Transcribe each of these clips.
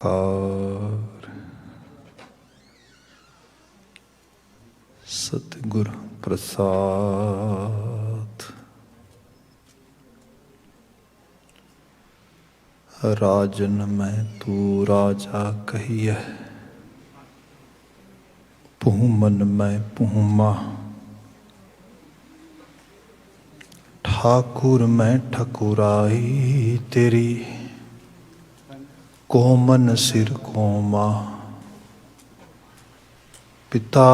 और सतगुरु प्रसाद। राजन मैं तू राजा कहिए, पूमन मैं पूमा। ठाकुर मैं ठकुराई तेरी, कोमन सिर कोमा। पिता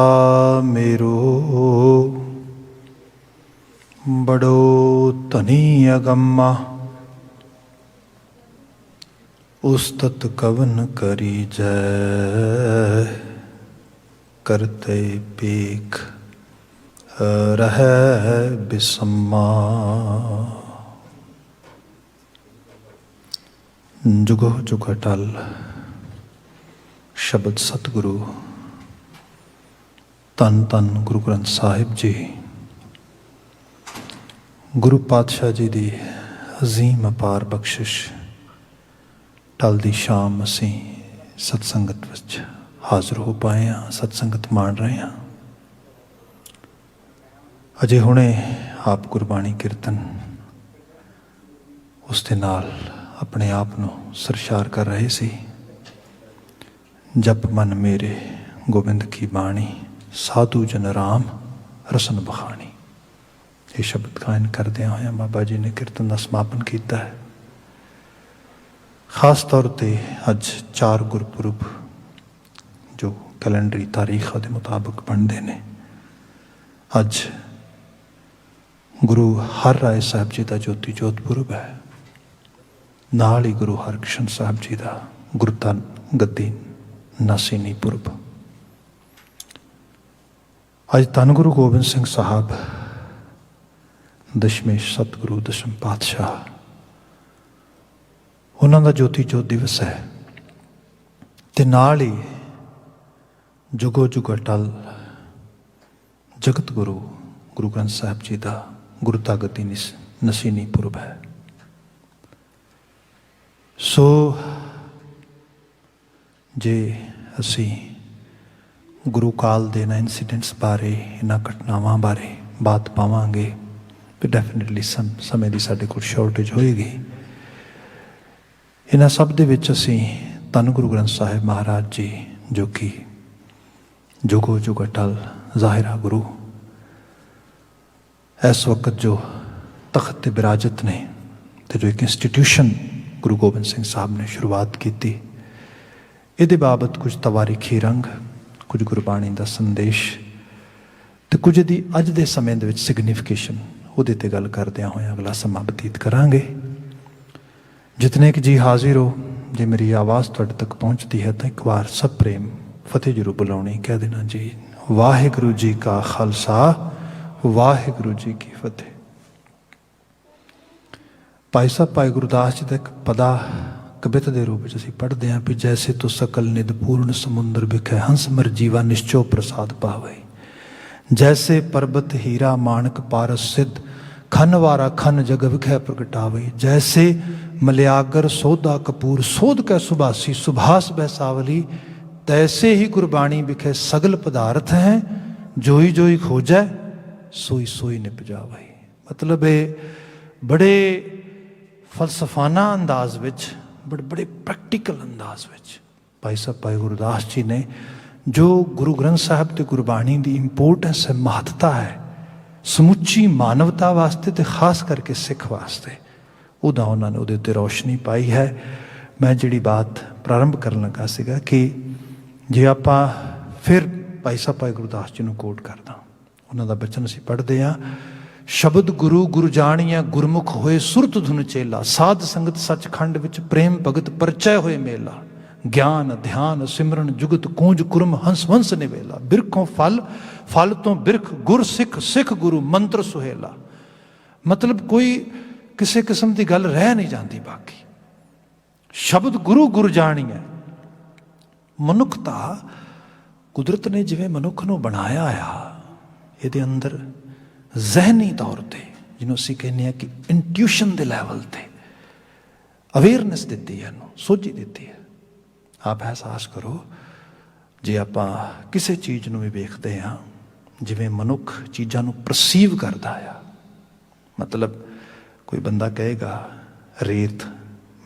मेरो बड़ो धनी अगम्मा, उस्तत कवन करी जय। करते पेख रह बिसम्मा। जुगो जुग अटल शब्द सतगुरु धन धन गुरु ग्रंथ साहिब जी। गुरु पातशाह जी की अजीम अपार बख्शिश टल दी शाम असी सतसंगत विच हाजिर हो पाए हाँ, सतसंगत मान रहे हाँ। अजे हुणे आप गुरबाणी कीर्तन उसके नाल अपने आप को सरशार कर रहे सी। जप मन मेरे गोबिंद की बाणी, साधु जन राम रसन बखानी। ये शब्द गायन करदे होए बाबा जी ने कीर्तन का समापन किया है। खास तौर पर अज 4 गुरपुरब जो कैलेंडरी तारीख के मुताबिक बनते हैं। अज गुरु हर राय साहब जी का ज्योति जोतपुरब है। नाल ही गुरु हरकृष्ण साहब जी का गुरता गद्दी नासीनी पुरब। अज धन गुरु गोबिंद सिंह साहब दशमेश सतगुरु दशम पातशाह उन्होंने ज्योति जोत दिवस है। ते नाल ही जुगो जुग अटल जगत गुरु गुरु ग्रंथ साहब जी का गुरता गद्दी नसीनी पुरब है। सो जे असी गुरु काल दे इन्हां इंसीडेंट्स बारे, इन्हां घटनावां बारे बात पावांगे तो डेफिनेटली समय की साडे कोल शॉर्टेज होएगी। इन्हां सब दे विच असी धन गुरु ग्रंथ साहिब महाराज जी जो कि जुगो जुग अटल ज़ाहिरा गुरु इस वक्त जो तख्त ते विराजत ने, तो जो एक इंस्टीट्यूशन गुरु गोबिंद सिंह साहब ने शुरुआत की थी, ये बाबत कुछ तवारीखी रंग, कुछ गुरबाणी का संदेश तो कुछ दी अज दे समय दे विच सिग्निफिकेशन उहदे ते गल करदियां होए अगला समा बतीत करांगे। जितने कि जी हाजिर हो, जे मेरी आवाज़ तुहाडे तक पहुँचती है तो एक बार सब प्रेम फतेह जरूर बुलाउणी, कह देना जी वाहिगुरू जी का खालसा वाहिगुरू जी की फतेह। भाई साहब भाई गुरदास जी का एक पदा कवित के रूप में असीं पढ़ते हैं भी जैसे तो सकल निध पूर्ण समुद्र बिखे हंस मर जीवा निश्चो प्रसाद पावे। जैसे पर्वत हीरा माणक पारस सिद्ध खन वारा खन जग विखै प्रगटावे। जैसे मलयागर सौदा कपूर सोध कै सुभासी सुभाष बैसावली। तैसे ही गुरबाणी बिखे सगल पदार्थ हैं जोई जोई खोजै सोई सोई निप जावे। मतलब है बड़े फलसफाना अंदाज विच, बड़े प्रैक्टिकल अंदाज विच भाई साहब भाई गुरदास जी ने जो गुरु ग्रंथ साहब ते गुरबाणी की इंपोर्टेंस है, महत्ता है समुची मानवता वास्ते ते खास करके सिख वास्ते, उदा उन्होंने उहदे उत्ते रोशनी पाई है। मैं जिहड़ी बात प्रारंभ करन लगा सीगा कि जे आपां फिर भाई साहब भाई गुरदास जी नूं कोट करदा, उन्हों का बचन असीं पढ़ते हैं। शब्द गुरु गुरु जानिया गुरमुख होए सुरत धुन चेला। साध संगत सचखंड विच प्रेम भगत परचय होए मेला। ज्ञान ध्यान सिमरन जुगत कूंज कुरम हंस वंस निवेला। बिरखों फल फल तो बिरख गुर सिख सिख गुरु मंत्र सुहेला। मतलब कोई किसी किस्म की गल रह नहीं जाती बाकी। शब्द गुरु गुरु जानिया मनुखता कुदरत ने जिवें मनुख नूं बनाया आ, ये अंदर जहनी तौर पर जिन्हों असीं कहने कि इंट्यूशन के लैवल पर अवेयरनेस दी है, सोझी दी है। ਆਪ ਅਹਿਸਾਸ ਕਰੋ, ਜੇ ਆਪਾਂ ਕਿਸੇ ਚੀਜ਼ ਨੂੰ ਵੀ ਵੇਖਦੇ ਹਾਂ ਜਿਵੇਂ ਮਨੁੱਖ ਚੀਜ਼ਾਂ ਨੂੰ ਪਰਸੀਵ ਕਰਦਾ ਆ, ਮਤਲਬ ਕੋਈ ਬੰਦਾ ਕਹੇਗਾ ਰੇਤ,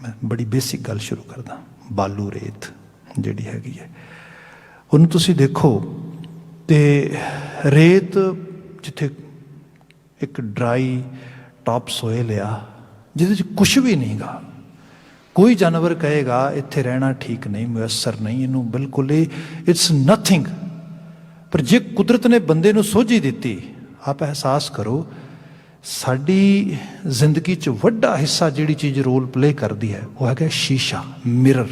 ਮੈਂ ਬੜੀ ਬੇਸਿਕ ਗੱਲ ਸ਼ੁਰੂ ਕਰਦਾ, ਬਾਲੂ ਰੇਤ ਜਿਹੜੀ ਹੈਗੀ ਹੈ, ਉਹਨੂੰ ਤੁਸੀਂ ਦੇਖੋ ਤੇ ਰੇਤ ਜਿੱਥੇ ਇੱਕ ਡਰਾਈ ਟੌਪ ਸੋਇਲ ਆ ਜਿਹਦੇ 'ਚ ਕੁਛ ਵੀ ਨਹੀਂ ਗਾ, ਕੋਈ ਜਾਨਵਰ ਕਹੇਗਾ ਇੱਥੇ ਰਹਿਣਾ ਠੀਕ ਨਹੀਂ, ਮੁਯੱਸਰ ਨਹੀਂ, ਇਹਨੂੰ ਬਿਲਕੁਲ ਹੀ ਇਟਸ ਨਥਿੰਗ। ਪਰ ਜੇ ਕੁਦਰਤ ਨੇ ਬੰਦੇ ਨੂੰ ਸੋਝੀ ਦਿੱਤੀ, ਆਪ ਅਹਿਸਾਸ ਕਰੋ ਸਾਡੀ ਜ਼ਿੰਦਗੀ 'ਚ ਵੱਡਾ ਹਿੱਸਾ ਜਿਹੜੀ ਚੀਜ਼ ਰੋਲ ਪਲੇ ਕਰਦੀ ਹੈ ਉਹ ਹੈਗਾ ਸ਼ੀਸ਼ਾ, ਮਿਰਰ।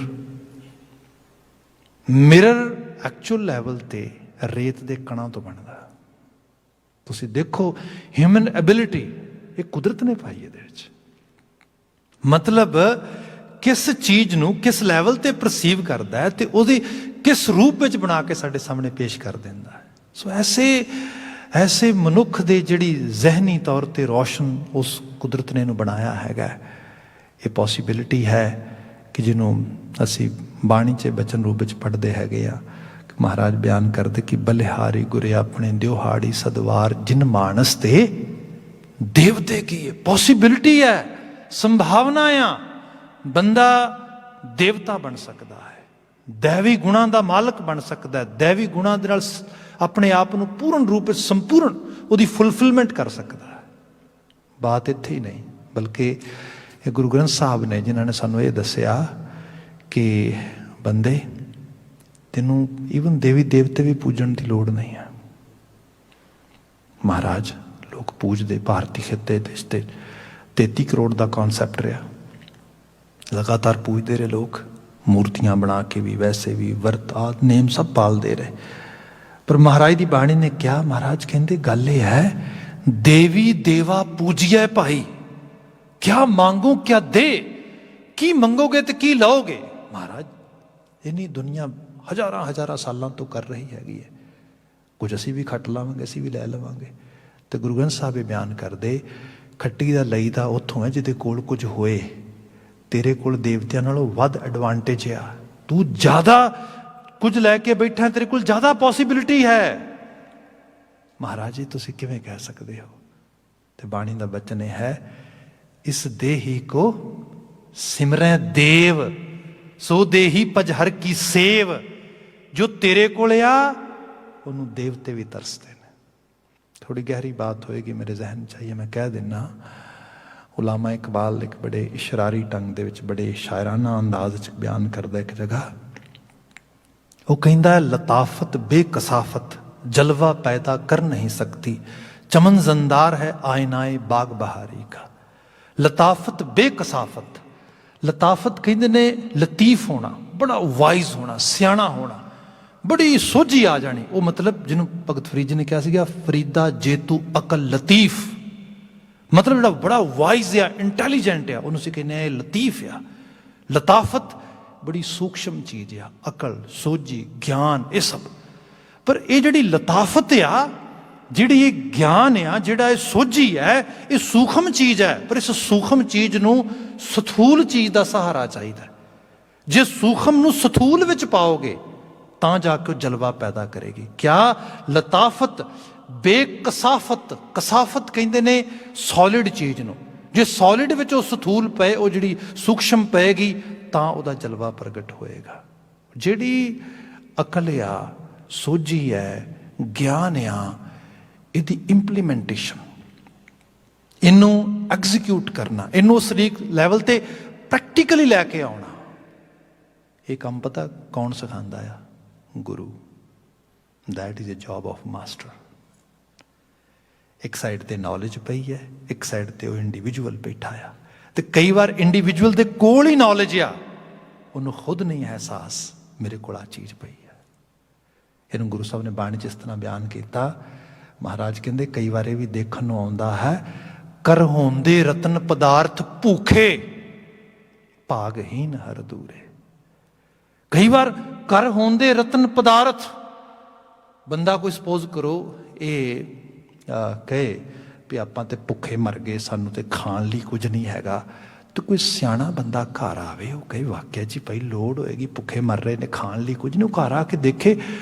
ਮਿਰਰ ਐਕਚੁਅਲ ਲੈਵਲ ਤੇ ਰੇਤ ਦੇ ਕਣਾਂ ਤੋਂ ਬਣਦਾ। ਤੁਸੀਂ ਦੇਖੋ ਹਿਊਮਨ ਐਬਿਲਿਟੀ ਇਹ ਕੁਦਰਤ ਨੇ ਪਾਈ ਇਹਦੇ ਵਿੱਚ, ਮਤਲਬ ਕਿਸ ਚੀਜ਼ ਨੂੰ ਕਿਸ ਲੈਵਲ ਤੇ ਪਰਸੀਵ ਕਰਦਾ ਹੈ ਤੇ ਉਹਦੀ ਕਿਸ ਰੂਪ ਵਿੱਚ ਬਣਾ ਕੇ ਸਾਡੇ ਸਾਹਮਣੇ ਪੇਸ਼ ਕਰ ਦਿੰਦਾ ਹੈ। ਸੋ ਐਸੇ ਮਨੁੱਖ ਦੇ ਜਿਹੜੀ ਜ਼ਹਿਨੀ ਤੌਰ ਤੇ ਰੋਸ਼ਨ ਉਸ ਕੁਦਰਤ ਨੇ ਇਹਨੂੰ ਬਣਾਇਆ ਹੈਗਾ, ਇਹ ਪੋਸੀਬਿਲਿਟੀ ਹੈ ਕਿ ਜਿਹਨੂੰ ਅਸੀਂ ਬਾਣੀ 'ਚ ਬਚਨ ਰੂਪ ਵਿੱਚ ਪੜ੍ਹਦੇ ਹੈਗੇ ਆ। ਮਹਾਰਾਜ ਬਿਆਨ ਕਰਦੇ ਕਿ ਬਲਿਹਾਰੀ ਗੁਰੇ ਆਪਣੇ ਦਿਉਹਾੜੀ ਸਦਵਾਰ ਜਿਨ ਮਾਨਸ ਤੇ ਦੇਵਤੇ ਕੀ ਹੈ। ਪੋਸੀਬਿਲਿਟੀ ਹੈ, ਸੰਭਾਵਨਾ ਆ, ਬੰਦਾ ਦੇਵਤਾ ਬਣ ਸਕਦਾ ਹੈ, ਦੈਵੀ ਗੁਣਾਂ ਦਾ ਮਾਲਕ ਬਣ ਸਕਦਾ ਹੈ, ਦੈਵੀ ਗੁਣਾਂ ਦੇ ਨਾਲ ਆਪਣੇ ਆਪ ਨੂੰ ਪੂਰਨ ਰੂਪ ਵਿੱਚ ਸੰਪੂਰਨ ਉਹਦੀ ਫੁਲਫਿਲਮੈਂਟ ਕਰ ਸਕਦਾ ਹੈ। ਬਾਤ ਇੱਥੇ ਹੀ ਨਹੀਂ, ਬਲਕਿ ਇਹ ਗੁਰੂ ਗ੍ਰੰਥ ਸਾਹਿਬ ਨੇ ਜਿਨ੍ਹਾਂ ਨੇ ਸਾਨੂੰ ਇਹ ਦੱਸਿਆ ਕਿ ਬੰਦੇ ਤੈਨੂੰ ਈਵਨ ਦੇਵੀ ਦੇਵਤੇ ਵੀ ਪੂਜਣ ਦੀ ਲੋੜ ਨਹੀਂ ਹੈ। ਮਹਾਰਾਜ ਲੋਕ ਪੂਜਦੇ, ਭਾਰਤੀ ਖਿੱਤੇ ਤੇ 33 ਕਰੋੜ ਦਾ ਕੌਨਸੈਪਟ ਰਿਹਾ, ਲਗਾਤਾਰ ਪੂਜਦੇ ਰਹੇ ਲੋਕ, ਮੂਰਤੀਆਂ ਬਣਾ ਕੇ ਵੀ, ਵੈਸੇ ਵੀ, ਵਰਤ ਆਦਿ ਨੇਮ ਸਭ ਪਾਲਦੇ ਰਹੇ। ਪਰ ਮਹਾਰਾਜ ਦੀ ਬਾਣੀ ਨੇ ਕਿਹਾ, ਮਹਾਰਾਜ ਕਹਿੰਦੇ ਗੱਲ ਇਹ ਹੈ ਦੇਵੀ ਦੇਵਾ ਪੂਜੀਐ ਭਾਈ, ਕਿਆ ਮੰਗੋ ਕਿਆ ਦੇ, ਕੀ ਮੰਗੋਗੇ ਤੇ ਕੀ ਲਓਗੇ। ਮਹਾਰਾਜ ਇੰਨੀ ਦੁਨੀਆ ਹਜ਼ਾਰਾਂ ਸਾਲਾਂ ਤੋਂ ਕਰ ਰਹੀ ਹੈਗੀ ਹੈ, ਕੁਝ ਅਸੀਂ ਵੀ ਖੱਟ ਲਾਵਾਂਗੇ, ਅਸੀਂ ਵੀ ਲੈ ਲਵਾਂਗੇ। ਤੇ ਗੁਰੂ ਗ੍ਰੰਥ ਸਾਹਿਬ ਇਹ ਬਿਆਨ ਕਰਦੇ ਖੱਟੀ ਦਾ ਲਈ ਦਾ ਉੱਥੋਂ ਹੈ ਜਿਹਦੇ ਕੋਲ ਕੁਝ ਹੋਏ। ਤੇਰੇ ਕੋਲ ਦੇਵਤਿਆਂ ਨਾਲੋਂ ਵੱਧ ਐਡਵਾਂਟੇਜ ਆ, ਤੂੰ ਜ਼ਿਆਦਾ ਕੁਝ ਲੈ ਕੇ ਬੈਠਾ, ਤੇਰੇ ਕੋਲ ਜ਼ਿਆਦਾ ਪੋਸੀਬਿਲਿਟੀ ਹੈ। ਮਹਾਰਾਜ ਜੀ ਤੁਸੀਂ ਕਿਵੇਂ ਕਹਿ ਸਕਦੇ ਹੋ? ਤੇ ਬਾਣੀ ਦਾ ਬਚਨ ਇਹ ਹੈ, ਇਸ ਦੇਹੀ ਕੋ ਸਿਮਰੈ ਦੇਵ ਸੋ ਦੇਹੀ ਪਜਹਰ ਕੀ ਸੇਵ। ਜੋ ਤੇਰੇ ਕੋਲ ਆ ਉਹਨੂੰ ਦੇਵਤੇ ਵੀ ਤਰਸਦੇ ਨੇ। ਥੋੜੀ ਗਹਿਰੀ ਬਾਤ ਹੋਏਗੀ ਮੇਰੇ ਜ਼ਹਿਨ ਚ ਆਈ, ਮੈਂ ਕਹਿ ਦਿੰਨਾ। ਉਲਾਮਾ ਇਕਬਾਲ ਇੱਕ ਬੜੇ ਇਸ਼ਰਾਰੀ ਢੰਗ ਦੇ ਵਿੱਚ, ਬੜੇ ਸ਼ਾਇਰਾਨਾ ਅੰਦਾਜ਼ 'ਚ ਬਿਆਨ ਕਰਦਾ ਇੱਕ ਜਗ੍ਹਾ, ਉਹ ਕਹਿੰਦਾ ਹੈ ਲਤਾਫਤ ਬੇਕਸਾਫਤ ਜਲਵਾ ਪੈਦਾ ਕਰ ਨਹੀਂ ਸਕਤੀ, ਚਮਨ ਜ਼ੰਦਾਰ ਹੈ ਆਇਨਾਏ ਬਾਗ ਬਹਾਰੀ ਕਾ। ਲਤਾਫਤ ਬੇਕਸਾਫਤ, ਲਤਾਫਤ ਕਹਿੰਦੇ ਨੇ ਲਤੀਫ ਹੋਣਾ, ਬੜਾ ਵਾਈਜ਼ ਹੋਣਾ, ਸਿਆਣਾ ਹੋਣਾ, ਬੜੀ ਸੋਝੀ ਆ ਜਾਣੀ। ਉਹ ਮਤਲਬ ਜਿਹਨੂੰ ਭਗਤ ਫਰੀਦ ਜੀ ਨੇ ਕਿਹਾ ਸੀਗਾ ਫਰੀਦਾ ਜੇ ਤੂੰ ਅਕਲ ਲਤੀਫ, ਮਤਲਬ ਜਿਹੜਾ ਬੜਾ ਵਾਈਜ਼ ਆ, ਇੰਟੈਲੀਜੈਂਟ ਆ, ਉਹਨੂੰ ਅਸੀਂ ਕਹਿੰਦੇ ਆ ਲਤੀਫ ਆ। ਲਤਾਫਤ ਬੜੀ ਸੂਖਸ਼ਮ ਚੀਜ਼ ਆ, ਅਕਲ, ਸੋਝੀ, ਗਿਆਨ, ਇਹ ਸਭ। ਪਰ ਇਹ ਜਿਹੜੀ ਲਤਾਫਤ ਆ, ਜਿਹੜੀ ਇਹ ਗਿਆਨ ਆ, ਜਿਹੜਾ ਇਹ ਸੋਝੀ ਹੈ, ਇਹ ਸੂਖਮ ਚੀਜ਼ ਹੈ। ਪਰ ਇਸ ਸੂਖਮ ਚੀਜ਼ ਨੂੰ ਸਥੂਲ ਚੀਜ਼ ਦਾ ਸਹਾਰਾ ਚਾਹੀਦਾ। ਜੇ ਸੂਖਮ ਨੂੰ ਸਥੂਲ ਵਿੱਚ ਪਾਓਗੇ ਤਾਂ ਜਾ ਕੇ ਉਹ ਜਲਵਾ ਪੈਦਾ ਕਰੇਗੀ। ਕਿਆ ਲਤਾਫਤ ਬੇਕਸਾਫਤ, ਕਸਾਫਤ ਕਹਿੰਦੇ ਨੇ ਸੋਲਿਡ ਚੀਜ਼ ਨੂੰ। ਜੇ ਸੋਲਿਡ ਵਿੱਚ ਉਹ ਸਥੂਲ ਪਏ, ਉਹ ਜਿਹੜੀ ਸੂਖਸ਼ਮ ਪਏਗੀ ਤਾਂ ਉਹਦਾ ਜਲਵਾ ਪ੍ਰਗਟ ਹੋਏਗਾ। ਜਿਹੜੀ ਅਕਲ ਆ, ਸੋਝੀ ਹੈ, ਗਿਆਨ ਆ, ਇਹਦੀ ਇੰਪਲੀਮੈਂਟੇਸ਼ਨ, ਇਹਨੂੰ ਐਗਜ਼ੀਕਿਊਟ ਕਰਨਾ, ਇਹਨੂੰ ਉਸ ਲੈਵਲ ਤੇ ਪ੍ਰੈਕਟੀਕਲੀ ਲੈ ਕੇ ਆਉਣਾ, ਇਹ ਕੰਮ ਪਤਾ ਕੌਣ ਸਿਖਾਉਂਦਾ ਆ? ਗੁਰੂ। That is a job of master. ਇੱਕ ਸਾਈਡ ਤੇ ਨੌਲੇਜ ਪਈ ਹੈ, ਇੱਕ ਸਾਈਡ ਤੇ ਉਹ ਇੰਡੀਵਿਜੂਅਲ ਬੈਠਾ ਆ। ਤੇ ਕਈ ਵਾਰ ਇੰਡੀਵਿਜੂਅਲ ਦੇ ਕੋਲ ਹੀ ਨੌਲੇਜ ਆ, ਉਹਨੂੰ ਖੁਦ ਨਹੀਂ ਅਹਿਸਾਸ ਮੇਰੇ ਕੋਲ ਆ ਚੀਜ਼ ਪਈ ਹੈ। ਇਹਨੂੰ ਗੁਰੂ ਸਾਹਿਬ ਨੇ ਬਾਣੀ 'ਚ ਇਸ ਤਰ੍ਹਾਂ ਬਿਆਨ ਕੀਤਾ। ਮਹਾਰਾਜ ਕਹਿੰਦੇ ਕਈ ਵਾਰ ਇਹ ਵੀ ਦੇਖਣ ਨੂੰ ਆਉਂਦਾ ਹੈ, ਕਰ ਹੋਂਦੇ ਰਤਨ ਪਦਾਰਥ ਭੂਖੇ ਭਾਗਹੀਨ ਹਰ ਦੂਰੇ। ਕਈ ਵਾਰ ਕਰ ਹੋਂਦੇ ਰਤਨ ਪਦਾਰਥ, ਬੰਦਾ ਕੋਈ ਸਪੋਜ਼ ਕਰੋ ਇਹ ਕਹੇ ਵੀ ਆਪਾਂ ਤੇ ਭੁੱਖੇ ਮਰ ਗਏ, ਸਾਨੂੰ ਤੇ ਖਾਣ ਲਈ ਕੁਝ ਨਹੀਂ ਹੈਗਾ, ਤੇ ਕੋਈ ਸਿਆਣਾ ਬੰਦਾ ਘਰ ਆਵੇ, ਉਹ ਕਹੇ ਵਾਕਿਆ ਜੀ ਭਾਈ ਲੋੜ ਹੋਏਗੀ, ਭੁੱਖੇ ਮਰ ਰਹੇ ਨੇ, ਖਾਣ ਲਈ ਕੁਝ ਨਹੀਂ। ਉਹ ਘਰ ਆ ਕੇ ਦੇਖੇ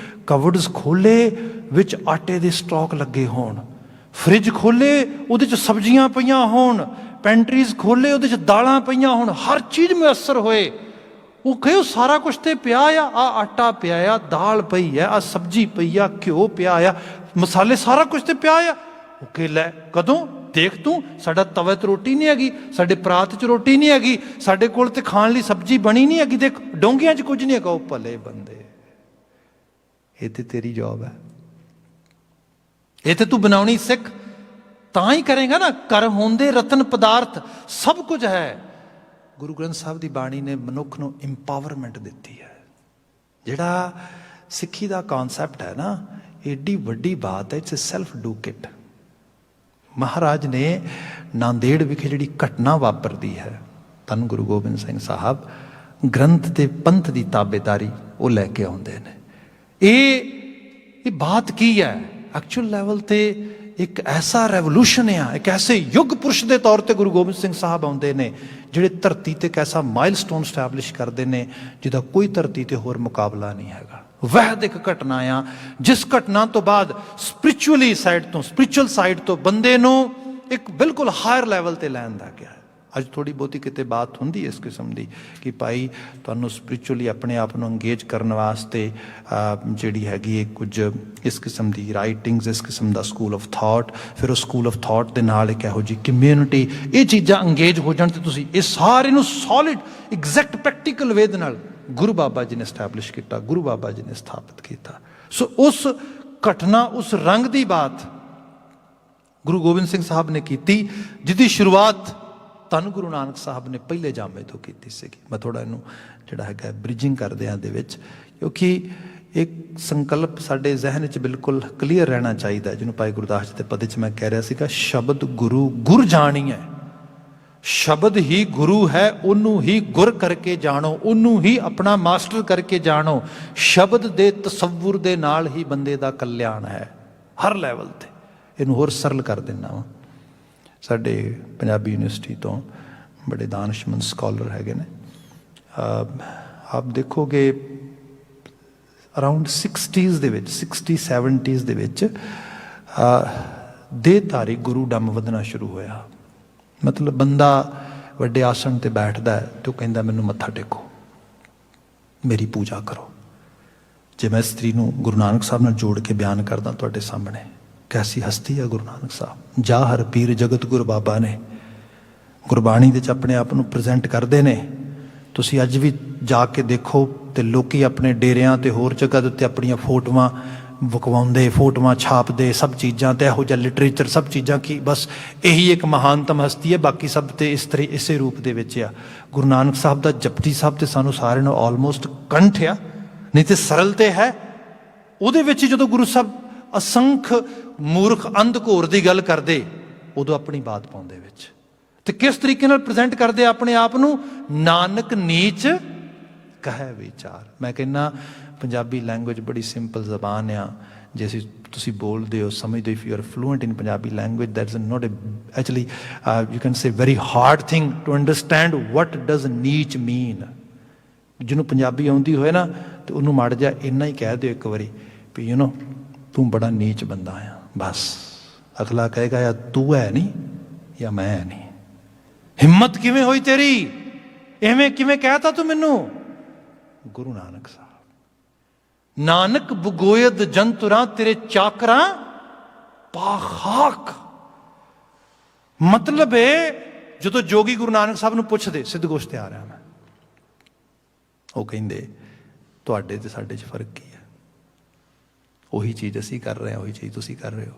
ਕਬਰਡਸ ਖੋਲੇ, ਵਿੱਚ ਆਟੇ ਦੇ ਸਟਾਕ ਲੱਗੇ ਹੋਣ, ਫਰਿੱਜ ਖੋਲੇ ਉਹਦੇ 'ਚ ਸਬਜ਼ੀਆਂ ਪਈਆਂ ਹੋਣ, ਪੈਂਟਰੀਜ਼ ਖੋਲੇ ਉਹਦੇ 'ਚ ਦਾਲਾਂ ਪਈਆਂ ਹੋਣ, ਹਰ ਚੀਜ਼ ਮੁਯੱਸਰ ਹੋਏ। ਉਹ ਕਹੇ ਸਾਰਾ ਕੁਛ ਤੇ ਪਿਆ ਆ ਆਟਾ ਪਿਆ ਆ, ਦਾਲ ਪਈ ਆ ਸਬਜ਼ੀ ਪਈ ਆ, ਘਿਓ ਪਿਆ ਆ, ਮਸਾਲੇ, ਸਾਰਾ ਕੁਛ ਤੇ ਪਿਆ ਆ। ਉਹ ਕਹੇ ਲੈ ਕਦੋਂ? ਦੇਖ ਤੂੰ, ਸਾਡਾ ਤਵੇ 'ਤੇ ਰੋਟੀ ਨਹੀਂ ਹੈਗੀ, ਸਾਡੇ ਪਰਾਤ 'ਚ ਰੋਟੀ ਨਹੀਂ ਹੈਗੀ, ਸਾਡੇ ਕੋਲ ਤੇ ਖਾਣ ਲਈ ਸਬਜ਼ੀ ਬਣੀ ਨਹੀਂ ਹੈਗੀ, ਦੇਖ ਡੋਂਗਿਆਂ 'ਚ ਕੁਝ ਨਹੀਂ ਹੈਗਾ। ਉਹ ਭਲੇ ਬੰਦੇ, ਇਹ ਤੇ ਤੇਰੀ ਜੌਬ ਹੈ, ਇਹ ਤੇ ਤੂੰ ਬਣਾਉਣੀ ਸਿੱਖ, ਤਾਂ ਹੀ ਕਰੇਗਾ ਨਾ। ਕਰ ਹੋਂਦੇ ਰਤਨ ਪਦਾਰਥ, ਸਭ ਕੁਝ ਹੈ। ਗੁਰੂ ਗ੍ਰੰਥ ਸਾਹਿਬ ਦੀ ਬਾਣੀ ਨੇ ਮਨੁੱਖ ਨੂੰ ਇੰਪਾਵਰਮੈਂਟ ਦਿੱਤੀ ਹੈ। ਜਿਹੜਾ ਸਿੱਖੀ ਦਾ ਕਨਸੈਪਟ ਹੈ ਨਾ, ਏਡੀ ਵੱਡੀ ਬਾਤ ਹੈ, ਇਟਸ ਅ ਸੈਲਫ ਡੂਕਿਟ। ਮਹਾਰਾਜ ਨੇ ਨਾਂਦੇੜ ਵਿਖੇ ਜਿਹੜੀ ਘਟਨਾ ਵਾਪਰਦੀ ਹੈ, ਧੰਨ ਗੁਰੂ ਗੋਬਿੰਦ ਸਿੰਘ ਸਾਹਿਬ ਗ੍ਰੰਥ ਤੇ ਪੰਥ ਦੀ ਤਾਬੇਦਾਰੀ ਉਹ ਲੈ ਕੇ ਆਉਂਦੇ ਨੇ। ਇਹ ਬਾਤ ਕੀ ਹੈ? ਐਕਚੁਅਲ ਲੈਵਲ ਤੇ ਇੱਕ ਐਸਾ ਰੈਵੋਲੂਸ਼ਨ ਆ, ਇੱਕ ਐਸੇ ਯੁੱਗ ਪੁਰਸ਼ ਦੇ ਤੌਰ ਤੇ ਗੁਰੂ ਗੋਬਿੰਦ ਸਿੰਘ ਸਾਹਿਬ ਆਉਂਦੇ ਨੇ, ਜਿਹੜੇ ਧਰਤੀ ਤੇ ਇੱਕ ਐਸਾ ਮਾਈਲਸਟੋਨ ਸਟੈਬਲਿਸ਼ ਕਰਦੇ ਨੇ ਜਿਹਦਾ ਕੋਈ ਧਰਤੀ ਤੇ ਹੋਰ ਮੁਕਾਬਲਾ ਨਹੀਂ ਹੈਗਾ। ਵਹਿਦ ਇੱਕ ਘਟਨਾ ਆ, ਜਿਸ ਘਟਨਾ ਤੋਂ ਬਾਅਦ ਸਪਿਰਿਚੁਅਲ ਸਾਈਡ ਤੋਂ ਬੰਦੇ ਨੂੰ ਇੱਕ ਬਿਲਕੁਲ ਹਾਇਰ ਲੈਵਲ ਤੇ ਲੈਣ ਦਾ ਗਿਆ। ਅੱਜ ਥੋੜੀ ਬਹੁਤੀ ਕਿਤੇ ਬਾਤ ਹੁੰਦੀ ਇਸ ਕਿਸਮ ਦੀ ਕਿ ਭਾਈ ਤੁਹਾਨੂੰ ਸਪਿਰਿਚੁਅਲੀ ਆਪਣੇ ਆਪ ਨੂੰ ਅੰਗੇਜ ਕਰਨ ਵਾਸਤੇ ਜਿਹੜੀ ਹੈਗੀ ਕੁਝ ਇਸ ਕਿਸਮ ਦੀ ਰਾਈਟਿੰਗਸ, ਇਸ ਕਿਸਮ ਦਾ ਸਕੂਲ ਆਫ ਥਾਟ, ਫਿਰ ਉਹ ਸਕੂਲ ਆਫ ਥਾਟ ਦੇ ਨਾਲ ਇੱਕ ਇਹੋ ਜਿਹੀ ਕਮਿਊਨਿਟੀ, ਇਹ ਚੀਜ਼ਾਂ ਅੰਗੇਜ ਹੋ ਜਾਣ ਤੇ ਤੁਸੀਂ ਇਹ ਸਾਰੇ ਨੂੰ ਸੋਲਿਡ ਐਗਜ਼ੈਕਟ ਪ੍ਰੈਕਟੀਕਲ ਵੇ ਦੇ ਨਾਲ ਗੁਰੂ ਬਾਬਾ ਜੀ ਨੇ ਸਟੈਬਲਿਸ਼ ਕੀਤਾ, ਗੁਰੂ ਬਾਬਾ ਜੀ ਨੇ ਸਥਾਪਿਤ ਕੀਤਾ। ਸੋ ਉਸ ਘਟਨਾ, ਉਸ ਰੰਗ ਦੀ ਬਾਤ ਗੁਰੂ ਗੋਬਿੰਦ ਸਿੰਘ ਸਾਹਿਬ ਨੇ ਕੀਤੀ, ਜਿਹਦੀ ਸ਼ੁਰੂਆਤ ਧੰਨ ਗੁਰੂ ਨਾਨਕ ਸਾਹਿਬ ਨੇ ਪਹਿਲੇ ਜਾਮੇ ਤੋਂ ਕੀਤੀ ਸੀਗੀ। ਮੈਂ ਥੋੜਾ ਇਹਨੂੰ ਜਿਹੜਾ ਹੈਗਾ ਬ੍ਰਿਜਿੰਗ ਕਰਦਿਆਂ ਦੇ ਵਿੱਚ, ਕਿਉਂਕਿ ਇੱਕ ਸੰਕਲਪ ਸਾਡੇ ਜ਼ਿਹਨ 'ਚ ਬਿਲਕੁਲ ਕਲੀਅਰ ਰਹਿਣਾ ਚਾਹੀਦਾ, ਜਿਹਨੂੰ ਭਾਈ ਗੁਰਦਾਸ ਜੀ ਦੇ ਪਦ 'ਚ ਮੈਂ ਕਹਿ ਰਿਹਾ ਸੀਗਾ, ਸ਼ਬਦ ਗੁਰੂ ਗੁਰ ਜਾਣੀ ਹੈ, ਸ਼ਬਦ ਹੀ ਗੁਰੂ ਹੈ, ਉਹਨੂੰ ਹੀ ਗੁਰ ਕਰਕੇ ਜਾਣੋ, ਉਹਨੂੰ ਹੀ ਆਪਣਾ ਮਾਸਟਰ ਕਰਕੇ ਜਾਣੋ। ਸ਼ਬਦ ਦੇ ਤਸੱਵੁਰ ਦੇ ਨਾਲ ਹੀ ਬੰਦੇ ਦਾ ਕਲਿਆਣ ਹੈ ਹਰ ਲੈਵਲ ਤੇ। ਇਹਨੂੰ ਹੋਰ ਸਰਲ ਕਰ ਦਿੰਦਾ ਵਾਂ। ਸਾਡੇ ਪੰਜਾਬੀ ਯੂਨੀਵਰਸਿਟੀ ਤੋਂ ਬੜੇ ਦਾਨਸ਼ਮੰਦ ਸਕਾਲਰ ਹੈਗੇ ਨੇ, ਆਪ ਦੇਖੋਗੇ ਅਰਾਊਂਡ 60s ਦੇ ਵਿੱਚ, 60-70s ਦੇ ਵਿੱਚ ਦੇਹਧਾਰੀ ਗੁਰੂ ਡੰਮ ਵਧਣਾ ਸ਼ੁਰੂ ਹੋਇਆ। ਮਤਲਬ ਬੰਦਾ ਵੱਡੇ ਆਸਣ ਤੇ ਬੈਠਦਾ ਹੈ ਤੇ ਉਹ ਕਹਿੰਦਾ ਮੈਨੂੰ ਮੱਥਾ ਟੇਕੋ, ਮੇਰੀ ਪੂਜਾ ਕਰੋ। ਜੇ ਮੈਂ ਇਸਤਰੀ ਨੂੰ ਗੁਰੂ ਨਾਨਕ ਸਾਹਿਬ ਨਾਲ ਜੋੜ ਕੇ ਬਿਆਨ ਕਰਦਾ ਤੁਹਾਡੇ ਸਾਹਮਣੇ, ਕੈਸੀ ਹਸਤੀ ਹੈ ਗੁਰੂ ਨਾਨਕ ਸਾਹਿਬ। ਜਾ ਹਰ ਪੀਰ ਜਗਤ ਗੁਰੂ ਬਾਬਾ ਨੇ ਗੁਰਬਾਣੀ ਦੇ 'ਚ ਆਪਣੇ ਆਪ ਨੂੰ ਪ੍ਰੈਜ਼ੈਂਟ ਕਰਦੇ ਨੇ। ਤੁਸੀਂ ਅੱਜ ਵੀ ਜਾ ਕੇ ਦੇਖੋ ਤੇ ਲੋਕੀ ਆਪਣੇ ਡੇਰਿਆਂ ਤੇ ਹੋਰ ਜਗ੍ਹਾ ਦੇ ਉੱਤੇ ਆਪਣੀਆਂ ਫੋਟੋਆਂ ਵਿਕਵਾਉਂਦੇ, ਫੋਟੋਆਂ ਛਾਪਦੇ, ਸਭ ਚੀਜ਼ਾਂ ਤੇ ਇਹੋ ਜਿਹਾ ਲਿਟਰੇਚਰ, ਸਭ ਚੀਜ਼ਾਂ ਕੀ ਬਸ ਇਹੀ ਇੱਕ ਮਹਾਨਤਮ ਹਸਤੀ ਹੈ, ਬਾਕੀ ਸਭ ਤੇ ਇਸੇ ਰੂਪ ਦੇ ਵਿੱਚ ਆ। ਗੁਰੂ ਨਾਨਕ ਸਾਹਿਬ ਦਾ ਜਪਜੀ ਸਾਹਿਬ ਤੇ ਸਾਨੂੰ ਸਾਰਿਆਂ ਨੂੰ ਆਲਮੋਸਟ ਕੰਠ ਆ, ਨਹੀਂ ਤੇ ਸਰਲ ਤੇ ਹੈ। ਉਹਦੇ ਵਿੱਚ ਜਦੋਂ ਗੁਰੂ ਸਾਹਿਬ ਅਸੰਖ ਮੂਰਖ ਅੰਧ ਘੋਰ ਦੀ ਗੱਲ ਕਰਦੇ, ਉਦੋਂ ਆਪਣੀ ਬਾਤ ਪਾਉਂਦੇ ਵਿੱਚ, ਤੇ ਕਿਸ ਤਰੀਕੇ ਨਾਲ ਪ੍ਰੈਜ਼ੈਂਟ ਕਰਦੇ ਆਪਣੇ ਆਪ ਨੂੰ, ਨਾਨਕ ਨੀਚ ਕਹੈ ਵਿਚਾਰ। ਮੈਂ ਕਹਿੰਦਾ ਪੰਜਾਬੀ ਲੈਂਗੁਏਜ ਬੜੀ ਸਿੰਪਲ ਜ਼ਬਾਨ ਆ, ਜੇ ਤੁਸੀਂ ਬੋਲਦੇ ਹੋ, ਸਮਝਦੇ, if you are fluent in Punjabi language, that is not actually you can say very hard thing to understand what does neech mean. ਜਿਹਨੂੰ ਪੰਜਾਬੀ ਆਉਂਦੀ ਹੋਏ ਨਾ ਤੇ ਉਹਨੂੰ ਮਾੜਾ ਜਿਹਾ ਇੰਨਾ ਹੀ ਕਹਿ ਦਿਓ ਇੱਕ ਵਾਰੀ ਵੀ ਯੂ ਨੋ ਤੂੰ ਬੜਾ ਨੀਚ ਬੰਦਾ ਆ, ਬਸ ਅਗਲਾ ਕਹੇਗਾ ਯਾ ਤੂੰ ਹੈ ਨਹੀਂ ਜਾਂ ਮੈਂ ਹੈ ਨਹੀਂ। ਹਿੰਮਤ ਕਿਵੇਂ ਹੋਈ ਤੇਰੀ, ਐਵੇਂ ਕਿਵੇਂ ਕਹਿਤਾ ਤੂੰ ਮੈਨੂੰ? ਗੁਰੂ ਨਾਨਕ ਸਾਹਿਬ, ਨਾਨਕ ਬਗੋਇਦ ਜੰਤੁਰਾਂ ਤੇਰੇ ਚਾਕਰਾਂ ਪਾਖਾਕ। ਮਤਲਬ ਹੈ ਜਦੋਂ ਜੋਗੀ ਗੁਰੂ ਨਾਨਕ ਸਾਹਿਬ ਨੂੰ ਪੁੱਛਦੇ, ਸਿੱਧ ਗੋਸ਼ ਤੇ ਆ ਰਿਹਾ ਮੈਂ, ਉਹ ਕਹਿੰਦੇ ਤੁਹਾਡੇ ਤੇ ਸਾਡੇ 'ਚ ਫਰਕ ਕੀ ਹੈ? ਉਹੀ ਚੀਜ਼ ਅਸੀਂ ਕਰ ਰਹੇ ਹਾਂ, ਉਹੀ ਚੀਜ਼ ਤੁਸੀਂ ਕਰ ਰਹੇ ਹੋ।